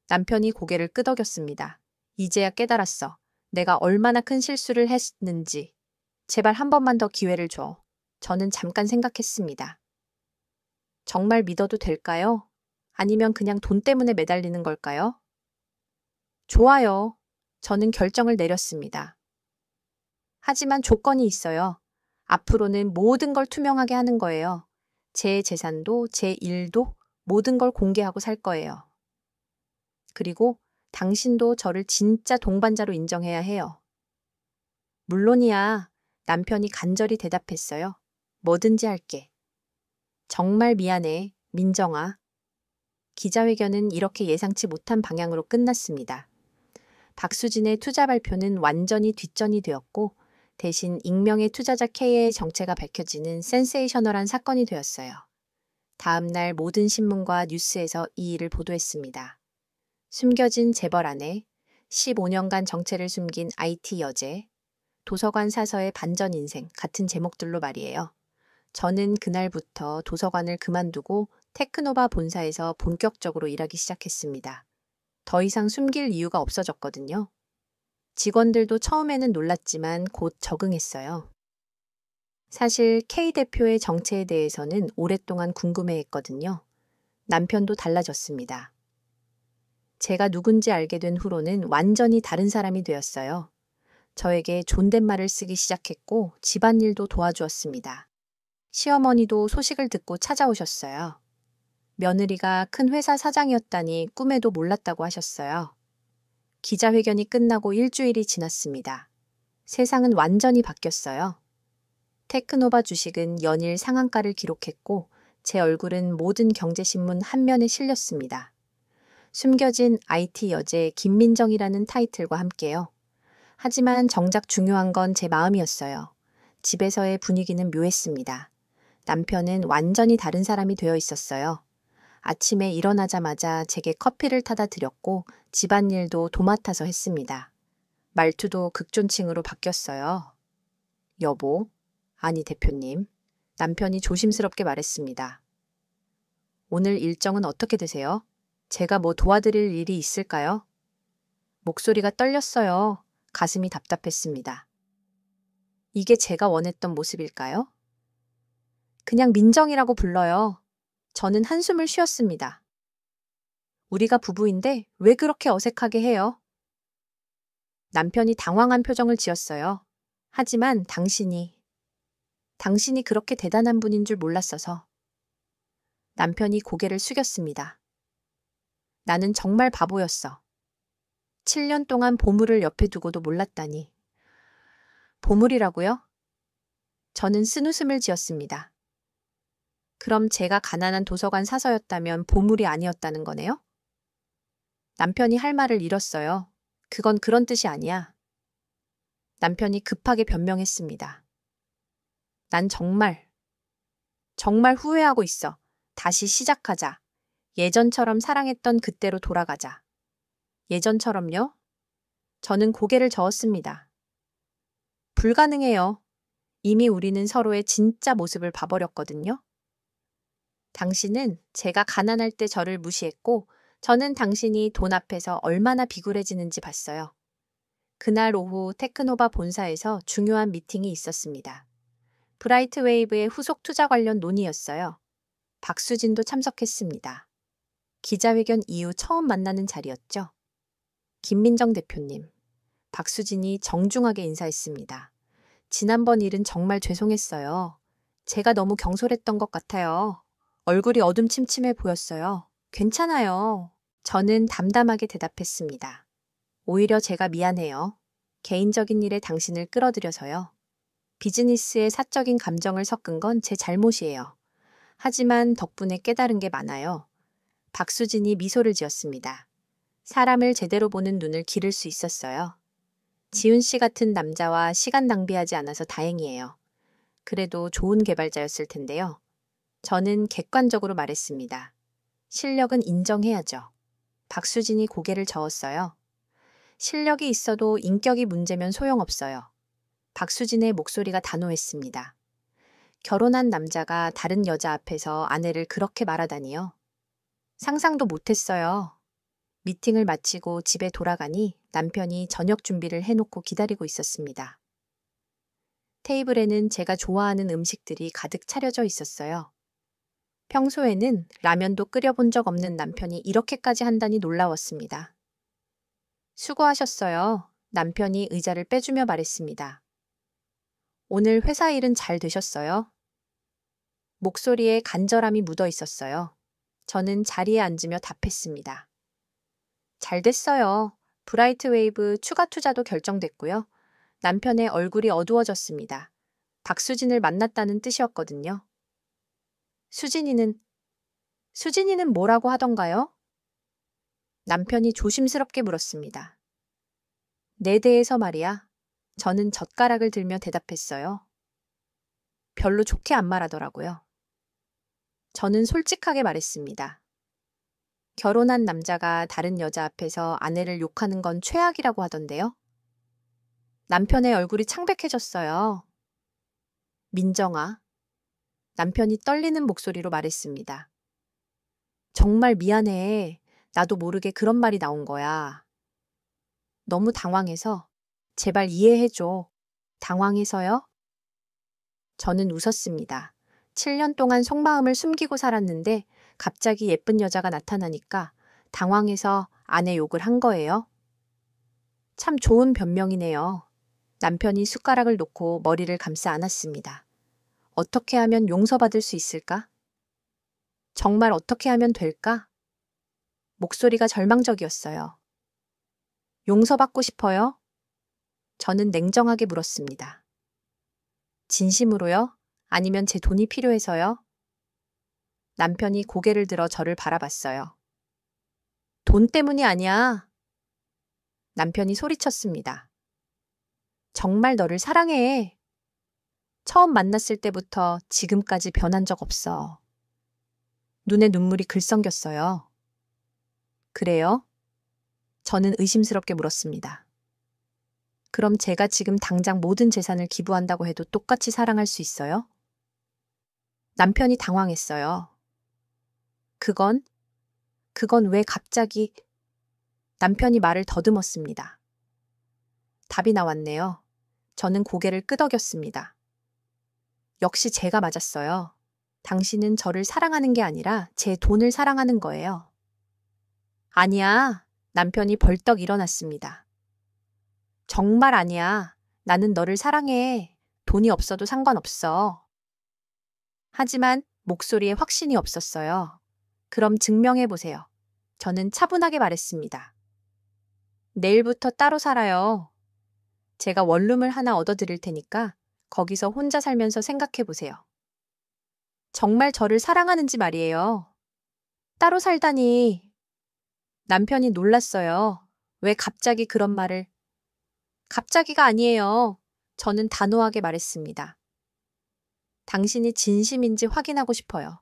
남편이 고개를 끄덕였습니다. 이제야 깨달았어. 내가 얼마나 큰 실수를 했는지. 제발 한 번만 더 기회를 줘. 저는 잠깐 생각했습니다. 정말 믿어도 될까요? 아니면 그냥 돈 때문에 매달리는 걸까요? 좋아요. 저는 결정을 내렸습니다. 하지만 조건이 있어요. 앞으로는 모든 걸 투명하게 하는 거예요. 제 재산도 제 일도 모든 걸 공개하고 살 거예요. 그리고 당신도 저를 진짜 동반자로 인정해야 해요. 물론이야. 남편이 간절히 대답했어요. 뭐든지 할게. 정말 미안해, 민정아. 기자회견은 이렇게 예상치 못한 방향으로 끝났습니다. 박수진의 투자 발표는 완전히 뒷전이 되었고 대신 익명의 투자자 K의 정체가 밝혀지는 센세이셔널한 사건이 되었어요. 다음 날 모든 신문과 뉴스에서 이 일을 보도했습니다. 숨겨진 재벌 아내, 15년간 정체를 숨긴 IT 여제, 도서관 사서의 반전 인생 같은 제목들로 말이에요. 저는 그날부터 도서관을 그만두고 테크노바 본사에서 본격적으로 일하기 시작했습니다. 더 이상 숨길 이유가 없어졌거든요. 직원들도 처음에는 놀랐지만 곧 적응했어요. 사실 K 대표의 정체에 대해서는 오랫동안 궁금해했거든요. 남편도 달라졌습니다. 제가 누군지 알게 된 후로는 완전히 다른 사람이 되었어요. 저에게 존댓말을 쓰기 시작했고 집안일도 도와주었습니다. 시어머니도 소식을 듣고 찾아오셨어요. 며느리가 큰 회사 사장이었다니 꿈에도 몰랐다고 하셨어요. 기자회견이 끝나고 일주일이 지났습니다. 세상은 완전히 바뀌었어요. 테크노바 주식은 연일 상한가를 기록했고 제 얼굴은 모든 경제신문 한 면에 실렸습니다. 숨겨진 IT 여제 김민정이라는 타이틀과 함께요. 하지만 정작 중요한 건 제 마음이었어요. 집에서의 분위기는 묘했습니다. 남편은 완전히 다른 사람이 되어 있었어요. 아침에 일어나자마자 제게 커피를 타다 드렸고 집안일도 도맡아서 했습니다. 말투도 극존칭으로 바뀌었어요. 여보, 아니 대표님. 남편이 조심스럽게 말했습니다. 오늘 일정은 어떻게 되세요? 제가 뭐 도와드릴 일이 있을까요? 목소리가 떨렸어요. 가슴이 답답했습니다. 이게 제가 원했던 모습일까요? 그냥 민정이라고 불러요. 저는 한숨을 쉬었습니다. 우리가 부부인데 왜 그렇게 어색하게 해요? 남편이 당황한 표정을 지었어요. 하지만 당신이 그렇게 대단한 분인 줄 몰랐어서. 남편이 고개를 숙였습니다. 나는 정말 바보였어. 7년 동안 보물을 옆에 두고도 몰랐다니. 보물이라고요? 저는 쓴웃음을 지었습니다. 그럼 제가 가난한 도서관 사서였다면 보물이 아니었다는 거네요? 남편이 할 말을 잃었어요. 그건 그런 뜻이 아니야. 남편이 급하게 변명했습니다. 난 정말 후회하고 있어. 다시 시작하자. 예전처럼 사랑했던 그때로 돌아가자. 예전처럼요? 저는 고개를 저었습니다. 불가능해요. 이미 우리는 서로의 진짜 모습을 봐버렸거든요. 당신은 제가 가난할 때 저를 무시했고 저는 당신이 돈 앞에서 얼마나 비굴해지는지 봤어요. 그날 오후 테크노바 본사에서 중요한 미팅이 있었습니다. 브라이트 웨이브의 후속 투자 관련 논의였어요. 박수진도 참석했습니다. 기자회견 이후 처음 만나는 자리였죠. 김민정 대표님, 박수진이 정중하게 인사했습니다. 지난번 일은 정말 죄송했어요. 제가 너무 경솔했던 것 같아요. 얼굴이 어둠침침해 보였어요. 괜찮아요. 저는 담담하게 대답했습니다. 오히려 제가 미안해요. 개인적인 일에 당신을 끌어들여서요. 비즈니스에 사적인 감정을 섞은 건 제 잘못이에요. 하지만 덕분에 깨달은 게 많아요. 박수진이 미소를 지었습니다. 사람을 제대로 보는 눈을 기를 수 있었어요. 지훈 씨 같은 남자와 시간 낭비하지 않아서 다행이에요. 그래도 좋은 개발자였을 텐데요. 저는 객관적으로 말했습니다. 실력은 인정해야죠. 박수진이 고개를 저었어요. 실력이 있어도 인격이 문제면 소용없어요. 박수진의 목소리가 단호했습니다. 결혼한 남자가 다른 여자 앞에서 아내를 그렇게 말하다니요. 상상도 못했어요. 미팅을 마치고 집에 돌아가니 남편이 저녁 준비를 해놓고 기다리고 있었습니다. 테이블에는 제가 좋아하는 음식들이 가득 차려져 있었어요. 평소에는 라면도 끓여본 적 없는 남편이 이렇게까지 한다니 놀라웠습니다. 수고하셨어요. 남편이 의자를 빼주며 말했습니다. 오늘 회사 일은 잘 되셨어요? 목소리에 간절함이 묻어 있었어요. 저는 자리에 앉으며 답했습니다. 잘 됐어요. 브라이트 웨이브 추가 투자도 결정됐고요. 남편의 얼굴이 어두워졌습니다. 박수진을 만났다는 뜻이었거든요. 수진이는 뭐라고 하던가요? 남편이 조심스럽게 물었습니다. 내 대해서 말이야. 저는 젓가락을 들며 대답했어요. 별로 좋게 안 말하더라고요. 저는 솔직하게 말했습니다. 결혼한 남자가 다른 여자 앞에서 아내를 욕하는 건 최악이라고 하던데요. 남편의 얼굴이 창백해졌어요. 민정아. 남편이 떨리는 목소리로 말했습니다. 정말 미안해. 나도 모르게 그런 말이 나온 거야. 너무 당황해서 제발 이해해줘. 당황해서요? 저는 웃었습니다. 7년 동안 속마음을 숨기고 살았는데 갑자기 예쁜 여자가 나타나니까 당황해서 아내 욕을 한 거예요. 참 좋은 변명이네요. 남편이 숟가락을 놓고 머리를 감싸 안았습니다. 어떻게 하면 용서받을 수 있을까? 정말 어떻게 하면 될까? 목소리가 절망적이었어요. 용서받고 싶어요? 저는 냉정하게 물었습니다. 진심으로요? 아니면 제 돈이 필요해서요? 남편이 고개를 들어 저를 바라봤어요. 돈 때문이 아니야. 남편이 소리쳤습니다. 정말 너를 사랑해. 처음 만났을 때부터 지금까지 변한 적 없어. 눈에 눈물이 글썽겼어요. 그래요? 저는 의심스럽게 물었습니다. 그럼 제가 지금 당장 모든 재산을 기부한다고 해도 똑같이 사랑할 수 있어요? 남편이 당황했어요. 그건 왜 갑자기 남편이 말을 더듬었습니다. 답이 나왔네요. 저는 고개를 끄덕였습니다. 역시 제가 맞았어요. 당신은 저를 사랑하는 게 아니라 제 돈을 사랑하는 거예요. 아니야. 남편이 벌떡 일어났습니다. 정말 아니야. 나는 너를 사랑해. 돈이 없어도 상관없어. 하지만 목소리에 확신이 없었어요. 그럼 증명해 보세요. 저는 차분하게 말했습니다. 내일부터 따로 살아요. 제가 원룸을 하나 얻어드릴 테니까 거기서 혼자 살면서 생각해 보세요. 정말 저를 사랑하는지 말이에요. 따로 살다니. 남편이 놀랐어요. 왜 갑자기 그런 말을. 갑자기가 아니에요. 저는 단호하게 말했습니다. 당신이 진심인지 확인하고 싶어요.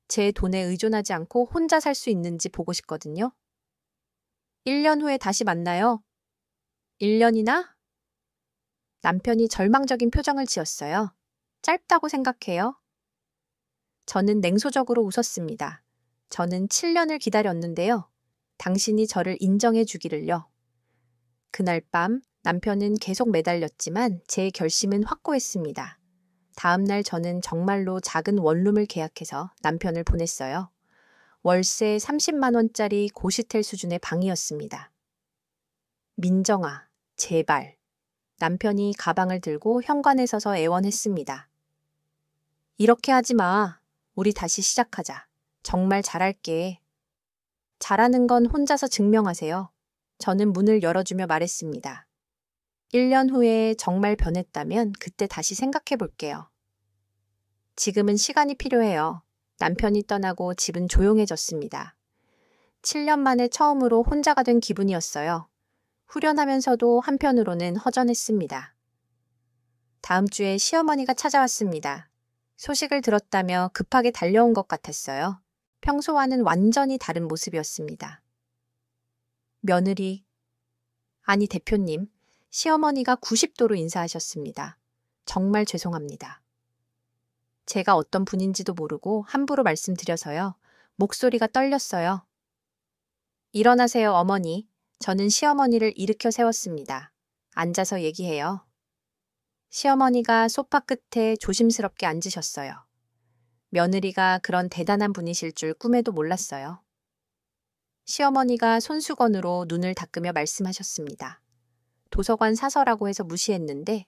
제 돈에 의존하지 않고 혼자 살 수 있는지 보고 싶거든요. 1년 후에 다시 만나요. 1년이나? 남편이 절망적인 표정을 지었어요. 짧다고 생각해요. 저는 냉소적으로 웃었습니다. 저는 7년을 기다렸는데요. 당신이 저를 인정해 주기를요. 그날 밤 남편은 계속 매달렸지만 제 결심은 확고했습니다. 다음 날 저는 정말로 작은 원룸을 계약해서 남편을 보냈어요. 월세 30만 원짜리 고시텔 수준의 방이었습니다. 민정아, 제발. 남편이 가방을 들고 현관에 서서 애원했습니다. 이렇게 하지 마. 우리 다시 시작하자. 정말 잘할게. 잘하는 건 혼자서 증명하세요. 저는 문을 열어주며 말했습니다. 1년 후에 정말 변했다면 그때 다시 생각해 볼게요. 지금은 시간이 필요해요. 남편이 떠나고 집은 조용해졌습니다. 7년 만에 처음으로 혼자가 된 기분이었어요. 후련하면서도 한편으로는 허전했습니다. 다음 주에 시어머니가 찾아왔습니다. 소식을 들었다며 급하게 달려온 것 같았어요. 평소와는 완전히 다른 모습이었습니다. 며느리, 아니 대표님, 시어머니가 90도로 인사하셨습니다. 정말 죄송합니다. 제가 어떤 분인지도 모르고 함부로 말씀드려서요. 목소리가 떨렸어요. 일어나세요, 어머니. 저는 시어머니를 일으켜 세웠습니다. 앉아서 얘기해요. 시어머니가 소파 끝에 조심스럽게 앉으셨어요. 며느리가 그런 대단한 분이실 줄 꿈에도 몰랐어요. 시어머니가 손수건으로 눈을 닦으며 말씀하셨습니다. 도서관 사서라고 해서 무시했는데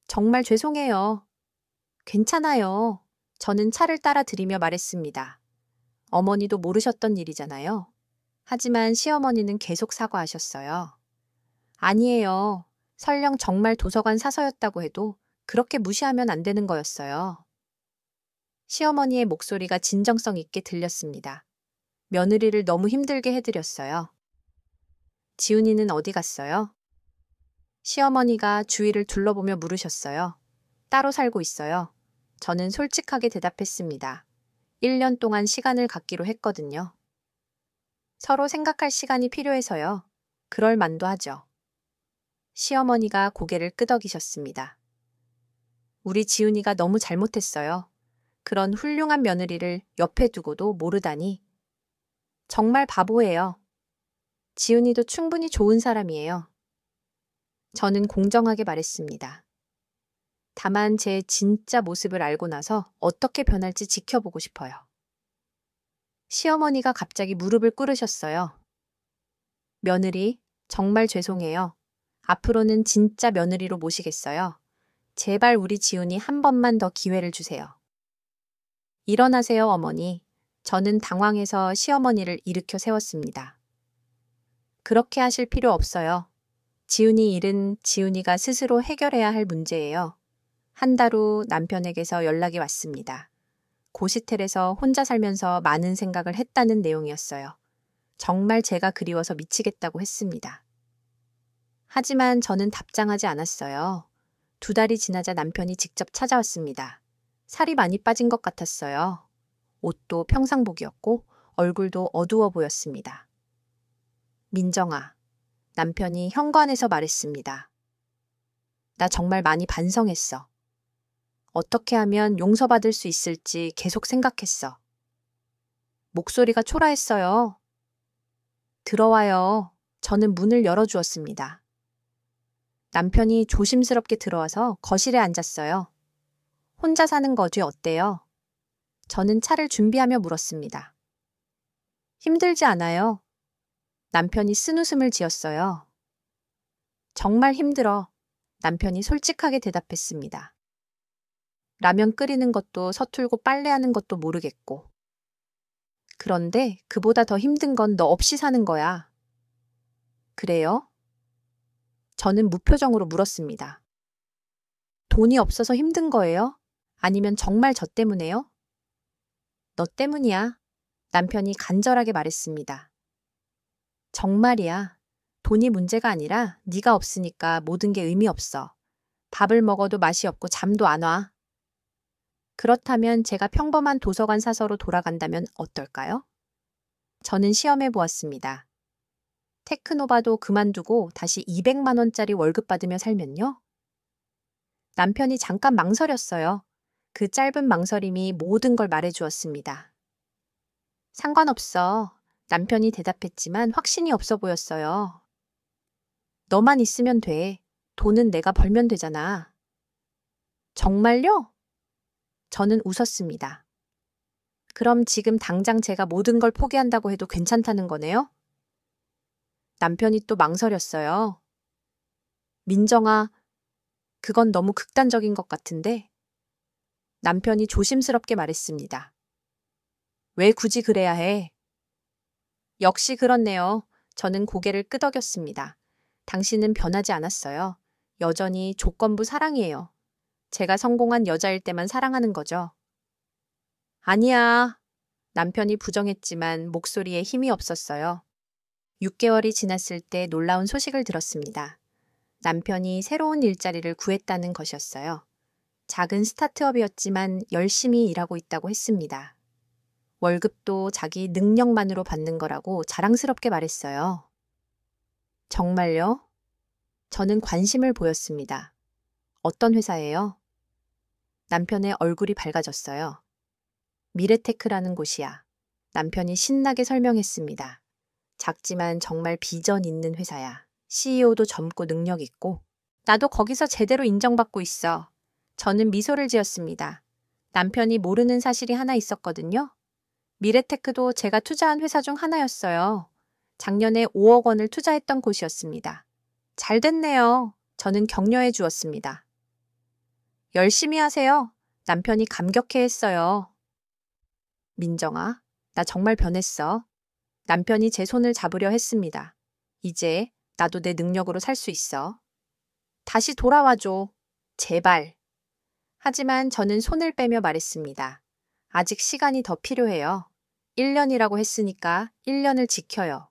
정말 죄송해요. 괜찮아요. 저는 차를 따라 드리며 말했습니다. 어머니도 모르셨던 일이잖아요. 하지만 시어머니는 계속 사과하셨어요. 아니에요. 설령 정말 도서관 사서였다고 해도 그렇게 무시하면 안 되는 거였어요. 시어머니의 목소리가 진정성 있게 들렸습니다. 며느리를 너무 힘들게 해드렸어요. 지훈이는 어디 갔어요? 시어머니가 주위를 둘러보며 물으셨어요. 따로 살고 있어요. 저는 솔직하게 대답했습니다. 1년 동안 시간을 갖기로 했거든요. 서로 생각할 시간이 필요해서요. 그럴 만도 하죠. 시어머니가 고개를 끄덕이셨습니다. 우리 지훈이가 너무 잘못했어요. 그런 훌륭한 며느리를 옆에 두고도 모르다니. 정말 바보예요. 지훈이도 충분히 좋은 사람이에요. 저는 공정하게 말했습니다. 다만 제 진짜 모습을 알고 나서 어떻게 변할지 지켜보고 싶어요. 시어머니가 갑자기 무릎을 꿇으셨어요. 며느리, 정말 죄송해요. 앞으로는 진짜 며느리로 모시겠어요. 제발 우리 지훈이 한 번만 더 기회를 주세요. 일어나세요, 어머니. 저는 당황해서 시어머니를 일으켜 세웠습니다. 그렇게 하실 필요 없어요. 지훈이 일은 지훈이가 스스로 해결해야 할 문제예요. 한 달 후 남편에게서 연락이 왔습니다. 고시텔에서 혼자 살면서 많은 생각을 했다는 내용이었어요. 정말 제가 그리워서 미치겠다고 했습니다. 하지만 저는 답장하지 않았어요. 2달이 지나자 남편이 직접 찾아왔습니다. 살이 많이 빠진 것 같았어요. 옷도 평상복이었고 얼굴도 어두워 보였습니다. 민정아, 남편이 현관에서 말했습니다. 나 정말 많이 반성했어. 어떻게 하면 용서받을 수 있을지 계속 생각했어. 목소리가 초라했어요. 들어와요. 저는 문을 열어주었습니다. 남편이 조심스럽게 들어와서 거실에 앉았어요. 혼자 사는 거지 어때요? 저는 차를 준비하며 물었습니다. 힘들지 않아요? 남편이 쓴웃음을 지었어요. 정말 힘들어. 남편이 솔직하게 대답했습니다. 라면 끓이는 것도 서툴고 빨래하는 것도 모르겠고. 그런데 그보다 더 힘든 건 너 없이 사는 거야. 그래요? 저는 무표정으로 물었습니다. 돈이 없어서 힘든 거예요? 아니면 정말 저 때문에요? 너 때문이야. 남편이 간절하게 말했습니다. 정말이야. 돈이 문제가 아니라 네가 없으니까 모든 게 의미 없어. 밥을 먹어도 맛이 없고 잠도 안 와. 그렇다면 제가 평범한 도서관 사서로 돌아간다면 어떨까요? 저는 시험해 보았습니다. 테크노바도 그만두고 다시 200만 원짜리 월급 받으며 살면요? 남편이 잠깐 망설였어요. 그 짧은 망설임이 모든 걸 말해주었습니다. 상관없어. 남편이 대답했지만 확신이 없어 보였어요. 너만 있으면 돼. 돈은 내가 벌면 되잖아. 정말요? 저는 웃었습니다. 그럼 지금 당장 제가 모든 걸 포기한다고 해도 괜찮다는 거네요? 남편이 또 망설였어요. 민정아, 그건 너무 극단적인 것 같은데? 남편이 조심스럽게 말했습니다. 왜 굳이 그래야 해? 역시 그렇네요. 저는 고개를 끄덕였습니다. 당신은 변하지 않았어요. 여전히 조건부 사랑이에요. 제가 성공한 여자일 때만 사랑하는 거죠. 아니야. 남편이 부정했지만 목소리에 힘이 없었어요. 6개월이 지났을 때 놀라운 소식을 들었습니다. 남편이 새로운 일자리를 구했다는 것이었어요. 작은 스타트업이었지만 열심히 일하고 있다고 했습니다. 월급도 자기 능력만으로 받는 거라고 자랑스럽게 말했어요. 정말요? 저는 관심을 보였습니다. 어떤 회사예요? 남편의 얼굴이 밝아졌어요. 미래테크라는 곳이야. 남편이 신나게 설명했습니다. 작지만 정말 비전 있는 회사야. CEO도 젊고 능력 있고. 나도 거기서 제대로 인정받고 있어. 저는 미소를 지었습니다. 남편이 모르는 사실이 하나 있었거든요. 미래테크도 제가 투자한 회사 중 하나였어요. 작년에 5억 원을 투자했던 곳이었습니다. 잘 됐네요. 저는 격려해 주었습니다. 열심히 하세요. 남편이 감격해 했어요. 민정아, 나 정말 변했어. 남편이 제 손을 잡으려 했습니다. 이제 나도 내 능력으로 살 수 있어. 다시 돌아와줘. 제발. 하지만 저는 손을 빼며 말했습니다. 아직 시간이 더 필요해요. 1년이라고 했으니까 1년을 지켜요.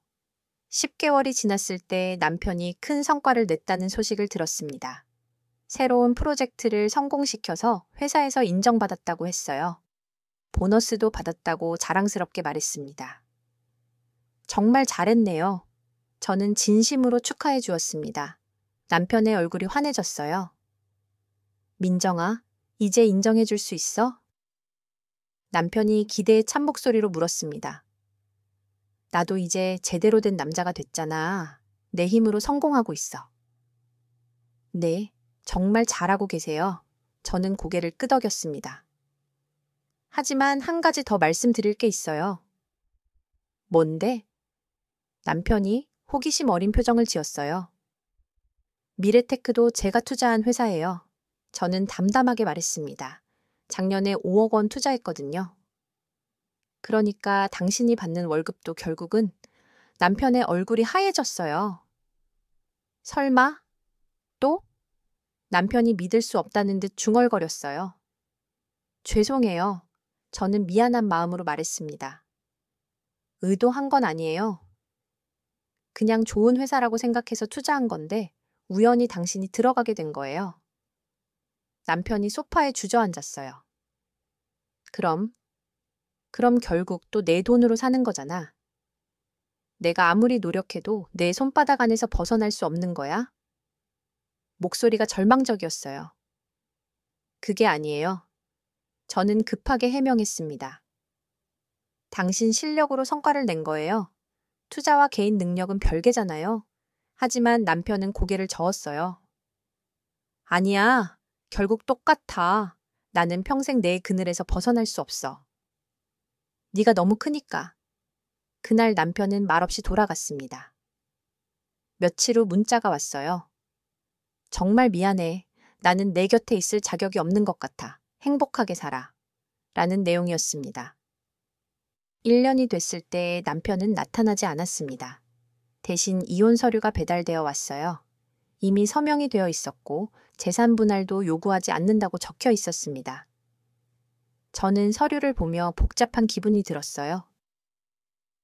10개월이 지났을 때 남편이 큰 성과를 냈다는 소식을 들었습니다. 새로운 프로젝트를 성공시켜서 회사에서 인정받았다고 했어요. 보너스도 받았다고 자랑스럽게 말했습니다. 정말 잘했네요. 저는 진심으로 축하해 주었습니다. 남편의 얼굴이 환해졌어요. 민정아, 이제 인정해 줄 수 있어? 남편이 기대에 찬 목소리로 물었습니다. 나도 이제 제대로 된 남자가 됐잖아. 내 힘으로 성공하고 있어. 네, 정말 잘하고 계세요. 저는 고개를 끄덕였습니다. 하지만 한 가지 더 말씀드릴 게 있어요. 뭔데? 남편이 호기심 어린 표정을 지었어요. 미래테크도 제가 투자한 회사예요. 저는 담담하게 말했습니다. 작년에 5억 원 투자했거든요. 그러니까 당신이 받는 월급도 결국은 남편의 얼굴이 하얘졌어요. 설마? 또? 남편이 믿을 수 없다는 듯 중얼거렸어요. 죄송해요. 저는 미안한 마음으로 말했습니다. 의도한 건 아니에요. 그냥 좋은 회사라고 생각해서 투자한 건데 우연히 당신이 들어가게 된 거예요. 남편이 소파에 주저앉았어요. 그럼 결국 또 내 돈으로 사는 거잖아. 내가 아무리 노력해도 내 손바닥 안에서 벗어날 수 없는 거야? 목소리가 절망적이었어요. 그게 아니에요. 저는 급하게 해명했습니다. 당신 실력으로 성과를 낸 거예요. 투자와 개인 능력은 별개잖아요. 하지만 남편은 고개를 저었어요. 아니야. 결국 똑같아. 나는 평생 내 그늘에서 벗어날 수 없어. 네가 너무 크니까. 그날 남편은 말없이 돌아갔습니다. 며칠 후 문자가 왔어요. 정말 미안해. 나는 내 곁에 있을 자격이 없는 것 같아. 행복하게 살아. 라는 내용이었습니다. 1년이 됐을 때 남편은 나타나지 않았습니다. 대신 이혼 서류가 배달되어 왔어요. 이미 서명이 되어 있었고 재산 분할도 요구하지 않는다고 적혀 있었습니다. 저는 서류를 보며 복잡한 기분이 들었어요.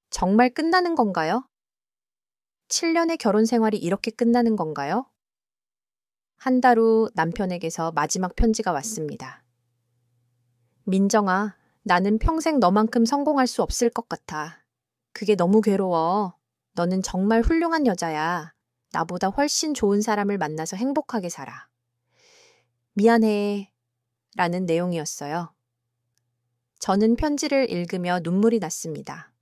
정말 끝나는 건가요? 7년의 결혼 생활이 이렇게 끝나는 건가요? 한 달 후 남편에게서 마지막 편지가 왔습니다. 민정아, 나는 평생 너만큼 성공할 수 없을 것 같아. 그게 너무 괴로워. 너는 정말 훌륭한 여자야. 나보다 훨씬 좋은 사람을 만나서 행복하게 살아. 미안해. 라는 내용이었어요. 저는 편지를 읽으며 눈물이 났습니다.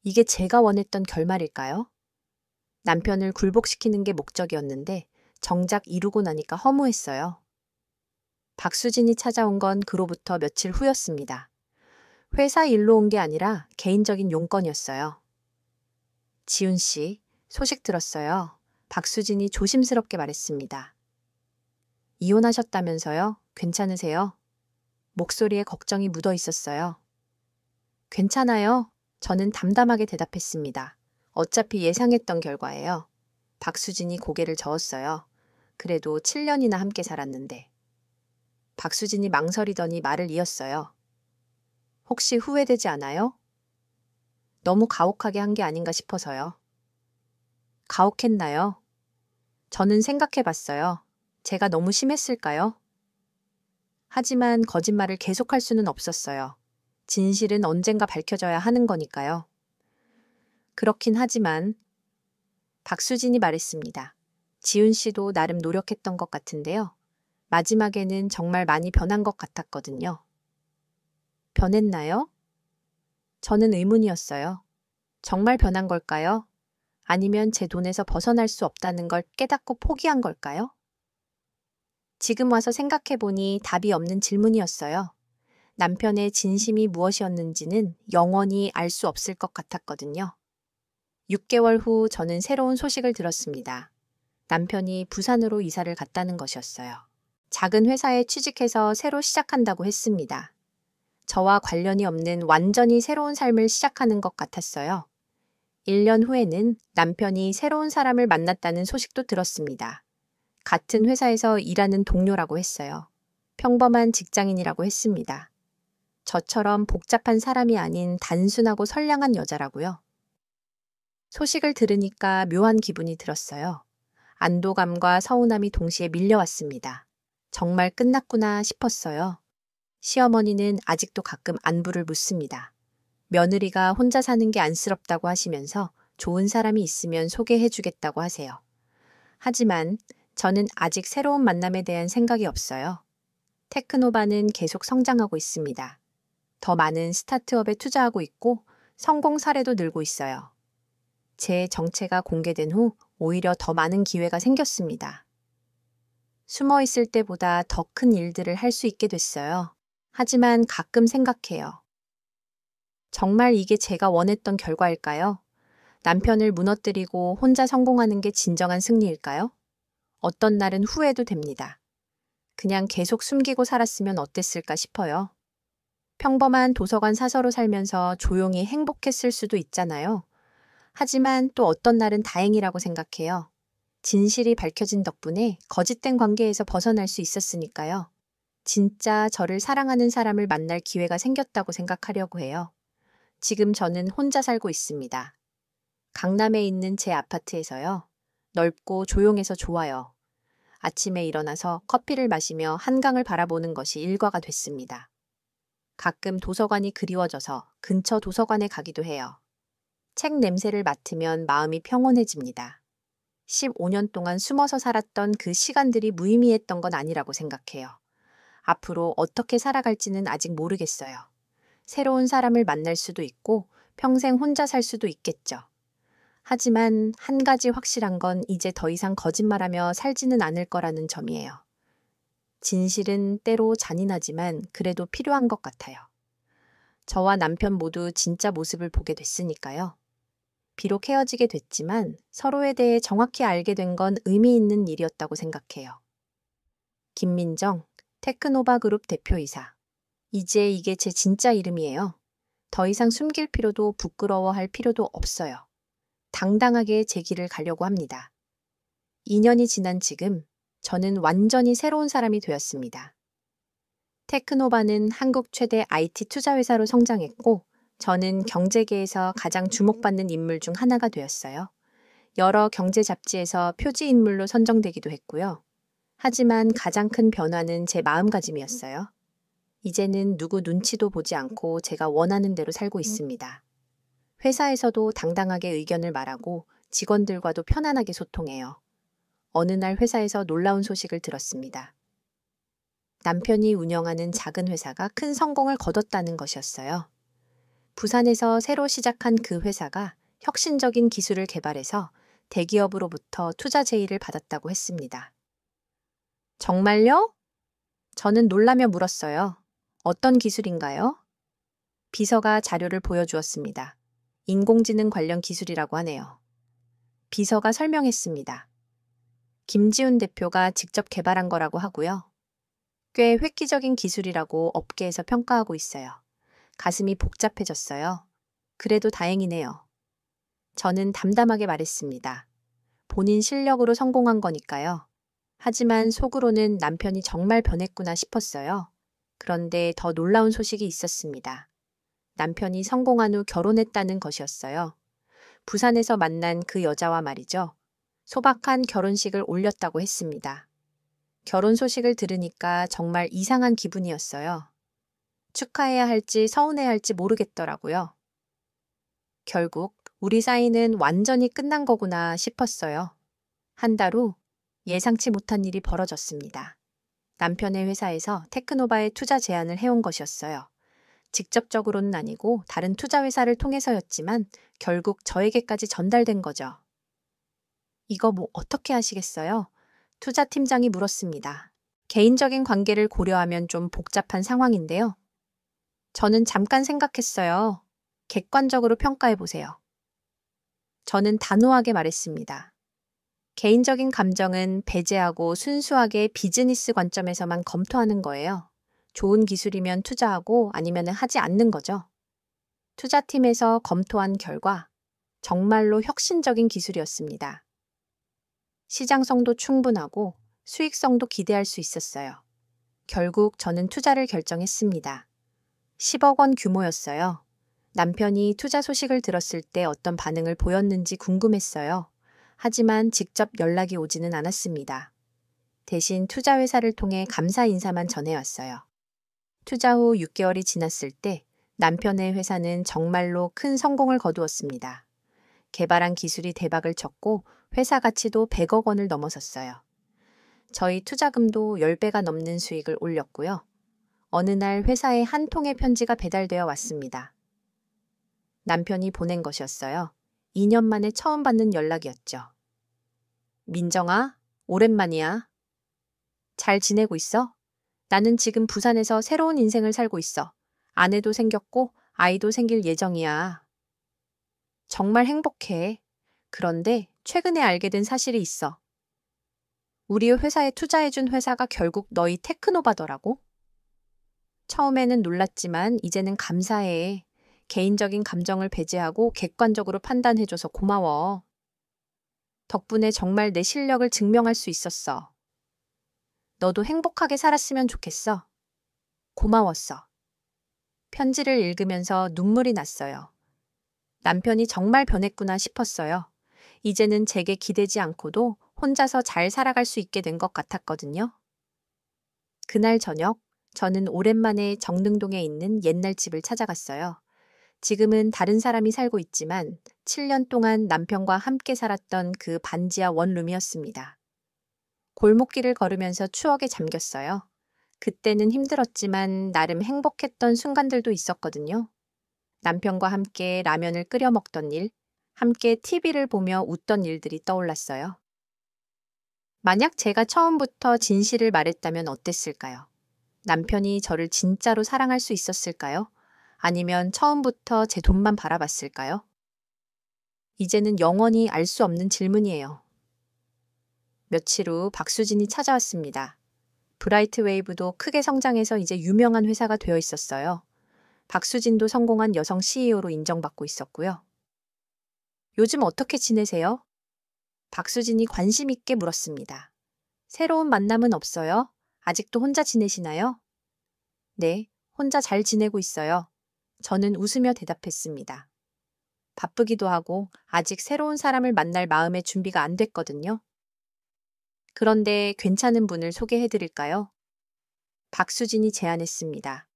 이게 제가 원했던 결말일까요? 남편을 굴복시키는 게 목적이었는데 정작 이루고 나니까 허무했어요. 박수진이 찾아온 건 그로부터 며칠 후였습니다. 회사 일로 온 게 아니라 개인적인 용건이었어요. 지훈 씨, 소식 들었어요. 박수진이 조심스럽게 말했습니다. 이혼하셨다면서요? 괜찮으세요? 목소리에 걱정이 묻어 있었어요. 괜찮아요. 저는 담담하게 대답했습니다. 어차피 예상했던 결과예요. 박수진이 고개를 저었어요. 그래도 7년이나 함께 살았는데. 박수진이 망설이더니 말을 이었어요. 혹시 후회되지 않아요? 너무 가혹하게 한 게 아닌가 싶어서요. 가혹했나요? 저는 생각해 봤어요. 제가 너무 심했을까요? 하지만 거짓말을 계속할 수는 없었어요. 진실은 언젠가 밝혀져야 하는 거니까요. 그렇긴 하지만 박수진이 말했습니다. 지훈 씨도 나름 노력했던 것 같은데요. 마지막에는 정말 많이 변한 것 같았거든요. 변했나요? 저는 의문이었어요. 정말 변한 걸까요? 아니면 제 돈에서 벗어날 수 없다는 걸 깨닫고 포기한 걸까요? 지금 와서 생각해보니 답이 없는 질문이었어요. 남편의 진심이 무엇이었는지는 영원히 알 수 없을 것 같았거든요. 6개월 후 저는 새로운 소식을 들었습니다. 남편이 부산으로 이사를 갔다는 것이었어요. 작은 회사에 취직해서 새로 시작한다고 했습니다. 저와 관련이 없는 완전히 새로운 삶을 시작하는 것 같았어요. 1년 후에는 남편이 새로운 사람을 만났다는 소식도 들었습니다. 같은 회사에서 일하는 동료라고 했어요. 평범한 직장인이라고 했습니다. 저처럼 복잡한 사람이 아닌 단순하고 선량한 여자라고요. 소식을 들으니까 묘한 기분이 들었어요. 안도감과 서운함이 동시에 밀려왔습니다. 정말 끝났구나 싶었어요. 시어머니는 아직도 가끔 안부를 묻습니다. 며느리가 혼자 사는 게 안쓰럽다고 하시면서 좋은 사람이 있으면 소개해주겠다고 하세요. 하지만 저는 아직 새로운 만남에 대한 생각이 없어요. 테크노바는 계속 성장하고 있습니다. 더 많은 스타트업에 투자하고 있고 성공 사례도 늘고 있어요. 제 정체가 공개된 후 오히려 더 많은 기회가 생겼습니다. 숨어 있을 때보다 더 큰 일들을 할 수 있게 됐어요. 하지만 가끔 생각해요. 정말 이게 제가 원했던 결과일까요? 남편을 무너뜨리고 혼자 성공하는 게 진정한 승리일까요? 어떤 날은 후회도 됩니다. 그냥 계속 숨기고 살았으면 어땠을까 싶어요. 평범한 도서관 사서로 살면서 조용히 행복했을 수도 있잖아요. 하지만 또 어떤 날은 다행이라고 생각해요. 진실이 밝혀진 덕분에 거짓된 관계에서 벗어날 수 있었으니까요. 진짜 저를 사랑하는 사람을 만날 기회가 생겼다고 생각하려고 해요. 지금 저는 혼자 살고 있습니다. 강남에 있는 제 아파트에서요. 넓고 조용해서 좋아요. 아침에 일어나서 커피를 마시며 한강을 바라보는 것이 일과가 됐습니다. 가끔 도서관이 그리워져서 근처 도서관에 가기도 해요. 책 냄새를 맡으면 마음이 평온해집니다. 15년 동안 숨어서 살았던 그 시간들이 무의미했던 건 아니라고 생각해요. 앞으로 어떻게 살아갈지는 아직 모르겠어요. 새로운 사람을 만날 수도 있고 평생 혼자 살 수도 있겠죠. 하지만 한 가지 확실한 건 이제 더 이상 거짓말하며 살지는 않을 거라는 점이에요. 진실은 때로 잔인하지만 그래도 필요한 것 같아요. 저와 남편 모두 진짜 모습을 보게 됐으니까요. 비록 헤어지게 됐지만 서로에 대해 정확히 알게 된 건 의미 있는 일이었다고 생각해요. 김민정, 테크노바 그룹 대표이사. 이제 이게 제 진짜 이름이에요. 더 이상 숨길 필요도 부끄러워할 필요도 없어요. 당당하게 제 길을 가려고 합니다. 2년이 지난 지금 저는 완전히 새로운 사람이 되었습니다. 테크노바는 한국 최대 IT 투자 회사로 성장했고 저는 경제계에서 가장 주목받는 인물 중 하나가 되었어요. 여러 경제 잡지에서 표지 인물로 선정되기도 했고요. 하지만 가장 큰 변화는 제 마음가짐이었어요. 이제는 누구 눈치도 보지 않고 제가 원하는 대로 살고 있습니다. 회사에서도 당당하게 의견을 말하고 직원들과도 편안하게 소통해요. 어느 날 회사에서 놀라운 소식을 들었습니다. 남편이 운영하는 작은 회사가 큰 성공을 거뒀다는 것이었어요. 부산에서 새로 시작한 그 회사가 혁신적인 기술을 개발해서 대기업으로부터 투자 제의를 받았다고 했습니다. 정말요? 저는 놀라며 물었어요. 어떤 기술인가요? 비서가 자료를 보여주었습니다. 인공지능 관련 기술이라고 하네요. 비서가 설명했습니다. 김지훈 대표가 직접 개발한 거라고 하고요. 꽤 획기적인 기술이라고 업계에서 평가하고 있어요. 가슴이 복잡해졌어요. 그래도 다행이네요. 저는 담담하게 말했습니다. 본인 실력으로 성공한 거니까요. 하지만 속으로는 남편이 정말 변했구나 싶었어요. 그런데 더 놀라운 소식이 있었습니다. 남편이 성공한 후 결혼했다는 것이었어요. 부산에서 만난 그 여자와 말이죠. 소박한 결혼식을 올렸다고 했습니다. 결혼 소식을 들으니까 정말 이상한 기분이었어요. 축하해야 할지 서운해야 할지 모르겠더라고요. 결국 우리 사이는 완전히 끝난 거구나 싶었어요. 한 달 후 예상치 못한 일이 벌어졌습니다. 남편의 회사에서 테크노바에 투자 제안을 해온 것이었어요. 직접적으로는 아니고 다른 투자 회사를 통해서였지만 결국 저에게까지 전달된 거죠. 이거 뭐 어떻게 하시겠어요? 투자팀장이 물었습니다. 개인적인 관계를 고려하면 좀 복잡한 상황인데요. 저는 잠깐 생각했어요. 객관적으로 평가해 보세요. 저는 단호하게 말했습니다. 개인적인 감정은 배제하고 순수하게 비즈니스 관점에서만 검토하는 거예요. 좋은 기술이면 투자하고 아니면 하지 않는 거죠. 투자팀에서 검토한 결과 정말로 혁신적인 기술이었습니다. 시장성도 충분하고 수익성도 기대할 수 있었어요. 결국 저는 투자를 결정했습니다. 10억 원 규모였어요. 남편이 투자 소식을 들었을 때 어떤 반응을 보였는지 궁금했어요. 하지만 직접 연락이 오지는 않았습니다. 대신 투자 회사를 통해 감사 인사만 전해왔어요. 투자 후 6개월이 지났을 때 남편의 회사는 정말로 큰 성공을 거두었습니다. 개발한 기술이 대박을 쳤고 회사 가치도 100억 원을 넘어섰어요. 저희 투자금도 10배가 넘는 수익을 올렸고요. 어느 날 회사에 한 통의 편지가 배달되어 왔습니다. 남편이 보낸 것이었어요. 2년 만에 처음 받는 연락이었죠. 민정아, 오랜만이야. 잘 지내고 있어? 나는 지금 부산에서 새로운 인생을 살고 있어. 아내도 생겼고 아이도 생길 예정이야. 정말 행복해. 그런데 최근에 알게 된 사실이 있어. 우리 회사에 투자해준 회사가 결국 너희 테크노바더라고. 처음에는 놀랐지만 이제는 감사해. 개인적인 감정을 배제하고 객관적으로 판단해줘서 고마워. 덕분에 정말 내 실력을 증명할 수 있었어. 너도 행복하게 살았으면 좋겠어. 고마웠어. 편지를 읽으면서 눈물이 났어요. 남편이 정말 변했구나 싶었어요. 이제는 제게 기대지 않고도 혼자서 잘 살아갈 수 있게 된 것 같았거든요. 그날 저녁, 저는 오랜만에 정릉동에 있는 옛날 집을 찾아갔어요. 지금은 다른 사람이 살고 있지만 7년 동안 남편과 함께 살았던 그 반지하 원룸이었습니다. 골목길을 걸으면서 추억에 잠겼어요. 그때는 힘들었지만 나름 행복했던 순간들도 있었거든요. 남편과 함께 라면을 끓여 먹던 일, 함께 TV를 보며 웃던 일들이 떠올랐어요. 만약 제가 처음부터 진실을 말했다면 어땠을까요? 남편이 저를 진짜로 사랑할 수 있었을까요? 아니면 처음부터 제 돈만 바라봤을까요? 이제는 영원히 알 수 없는 질문이에요. 며칠 후 박수진이 찾아왔습니다. 브라이트 웨이브도 크게 성장해서 이제 유명한 회사가 되어 있었어요. 박수진도 성공한 여성 CEO로 인정받고 있었고요. 요즘 어떻게 지내세요? 박수진이 관심 있게 물었습니다. 새로운 만남은 없어요? 아직도 혼자 지내시나요? 네, 혼자 잘 지내고 있어요. 저는 웃으며 대답했습니다. 바쁘기도 하고 아직 새로운 사람을 만날 마음의 준비가 안 됐거든요. 그런데 괜찮은 분을 소개해 드릴까요? 박수진이 제안했습니다.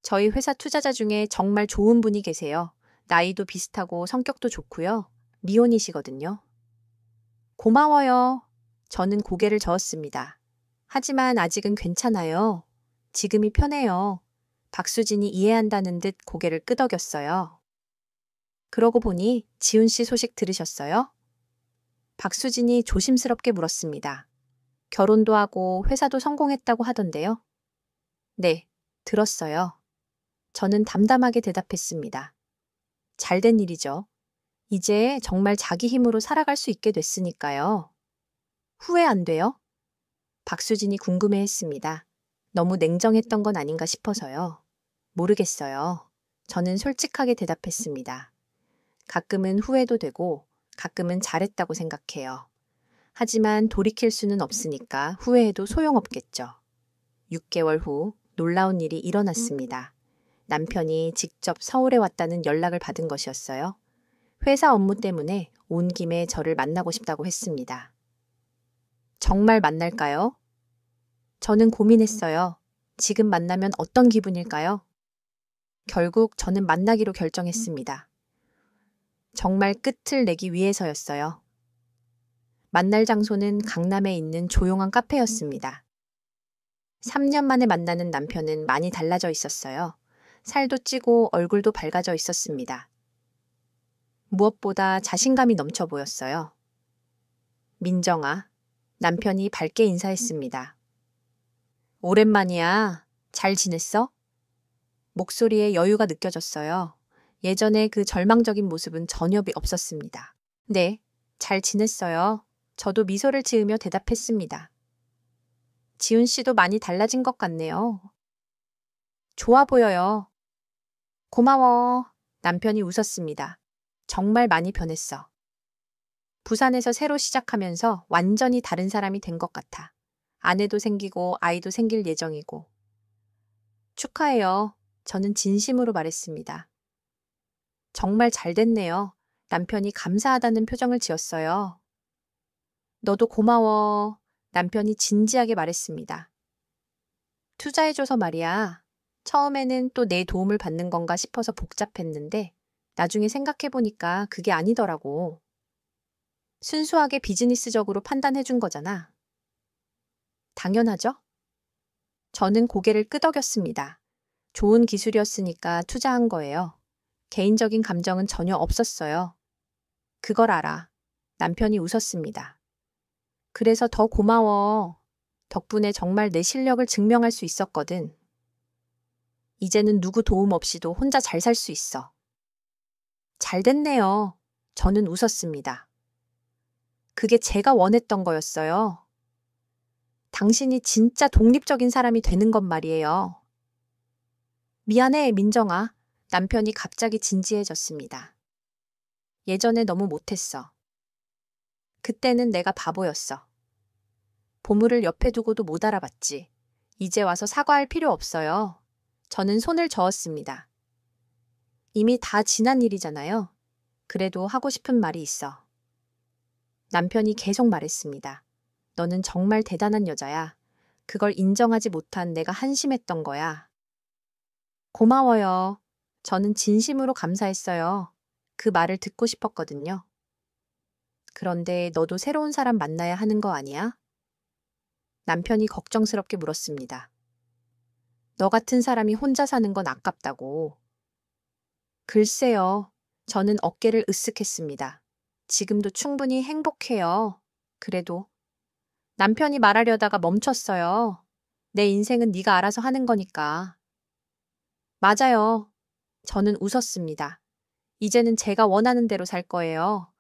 저희 회사 투자자 중에 정말 좋은 분이 계세요. 나이도 비슷하고 성격도 좋고요. 미혼이시거든요. 고마워요. 저는 고개를 저었습니다. 하지만 아직은 괜찮아요. 지금이 편해요. 박수진이 이해한다는 듯 고개를 끄덕였어요. 그러고 보니 지훈 씨 소식 들으셨어요? 박수진이 조심스럽게 물었습니다. 결혼도 하고 회사도 성공했다고 하던데요. 네, 들었어요. 저는 담담하게 대답했습니다. 잘된 일이죠. 이제 정말 자기 힘으로 살아갈 수 있게 됐으니까요. 후회 안 돼요? 박수진이 궁금해했습니다. 너무 냉정했던 건 아닌가 싶어서요. 모르겠어요. 저는 솔직하게 대답했습니다. 가끔은 후회도 되고 가끔은 잘했다고 생각해요. 하지만 돌이킬 수는 없으니까 후회해도 소용없겠죠. 6개월 후 놀라운 일이 일어났습니다. 남편이 직접 서울에 왔다는 연락을 받은 것이었어요. 회사 업무 때문에 온 김에 저를 만나고 싶다고 했습니다. 정말 만날까요? 저는 고민했어요. 지금 만나면 어떤 기분일까요? 결국 저는 만나기로 결정했습니다. 정말 끝을 내기 위해서였어요. 만날 장소는 강남에 있는 조용한 카페였습니다. 3년 만에 만나는 남편은 많이 달라져 있었어요. 살도 찌고 얼굴도 밝아져 있었습니다. 무엇보다 자신감이 넘쳐 보였어요. 민정아, 남편이 밝게 인사했습니다. 오랜만이야. 잘 지냈어? 목소리에 여유가 느껴졌어요. 예전에 그 절망적인 모습은 전혀 없었습니다. 네, 잘 지냈어요. 저도 미소를 지으며 대답했습니다. 지훈 씨도 많이 달라진 것 같네요. 좋아 보여요. 고마워. 남편이 웃었습니다. 정말 많이 변했어. 부산에서 새로 시작하면서 완전히 다른 사람이 된 것 같아. 아내도 생기고 아이도 생길 예정이고. 축하해요. 저는 진심으로 말했습니다. 정말 잘 됐네요. 남편이 감사하다는 표정을 지었어요. 너도 고마워. 남편이 진지하게 말했습니다. 투자해줘서 말이야. 처음에는 또 내 도움을 받는 건가 싶어서 복잡했는데 나중에 생각해보니까 그게 아니더라고. 순수하게 비즈니스적으로 판단해준 거잖아. 당연하죠? 저는 고개를 끄덕였습니다. 좋은 기술이었으니까 투자한 거예요. 개인적인 감정은 전혀 없었어요. 그걸 알아. 남편이 웃었습니다. 그래서 더 고마워. 덕분에 정말 내 실력을 증명할 수 있었거든. 이제는 누구 도움 없이도 혼자 잘 살 수 있어. 잘 됐네요. 저는 웃었습니다. 그게 제가 원했던 거였어요. 당신이 진짜 독립적인 사람이 되는 것 말이에요. 미안해, 민정아. 남편이 갑자기 진지해졌습니다. 예전에 너무 못했어. 그때는 내가 바보였어. 보물을 옆에 두고도 못 알아봤지. 이제 와서 사과할 필요 없어요. 저는 손을 저었습니다. 이미 다 지난 일이잖아요. 그래도 하고 싶은 말이 있어. 남편이 계속 말했습니다. 너는 정말 대단한 여자야. 그걸 인정하지 못한 내가 한심했던 거야. 고마워요. 저는 진심으로 감사했어요. 그 말을 듣고 싶었거든요. 그런데 너도 새로운 사람 만나야 하는 거 아니야? 남편이 걱정스럽게 물었습니다. 너 같은 사람이 혼자 사는 건 아깝다고. 글쎄요. 저는 어깨를 으쓱했습니다. 지금도 충분히 행복해요. 그래도 남편이 말하려다가 멈췄어요. 내 인생은 네가 알아서 하는 거니까. 맞아요. 저는 웃었습니다. 이제는 제가 원하는 대로 살 거예요.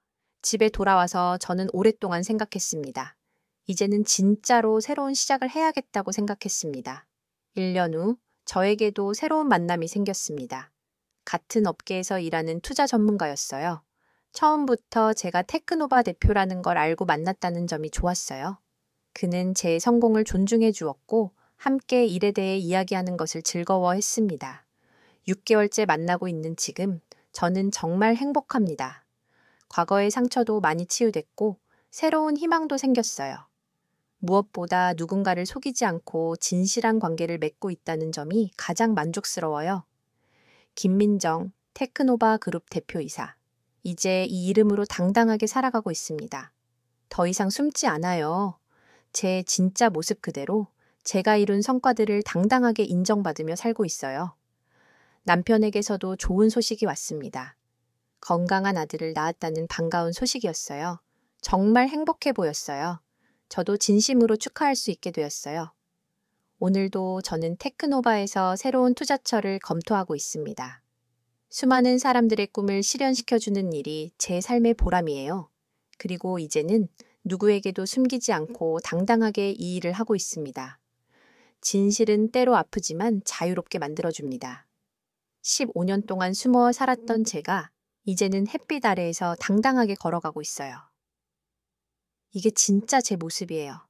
집에 돌아와서 저는 오랫동안 생각했습니다. 이제는 진짜로 새로운 시작을 해야겠다고 생각했습니다. 1년 후 저에게도 새로운 만남이 생겼습니다. 같은 업계에서 일하는 투자 전문가였어요. 처음부터 제가 테크노바 대표라는 걸 알고 만났다는 점이 좋았어요. 그는 제 성공을 존중해 주었고 함께 일에 대해 이야기하는 것을 즐거워했습니다. 6개월째 만나고 있는 지금 저는 정말 행복합니다. 과거의 상처도 많이 치유됐고 새로운 희망도 생겼어요. 무엇보다 누군가를 속이지 않고 진실한 관계를 맺고 있다는 점이 가장 만족스러워요. 김민정, 테크노바 그룹 대표이사. 이제 이 이름으로 당당하게 살아가고 있습니다. 더 이상 숨지 않아요. 제 진짜 모습 그대로 제가 이룬 성과들을 당당하게 인정받으며 살고 있어요. 남편에게서도 좋은 소식이 왔습니다. 건강한 아들을 낳았다는 반가운 소식이었어요. 정말 행복해 보였어요. 저도 진심으로 축하할 수 있게 되었어요. 오늘도 저는 테크노바에서 새로운 투자처를 검토하고 있습니다. 수많은 사람들의 꿈을 실현시켜주는 일이 제 삶의 보람이에요. 그리고 이제는 누구에게도 숨기지 않고 당당하게 이 일을 하고 있습니다. 진실은 때로 아프지만 자유롭게 만들어줍니다. 15년 동안 숨어 살았던 제가 이제는 햇빛 아래에서 당당하게 걸어가고 있어요. 이게 진짜 제 모습이에요.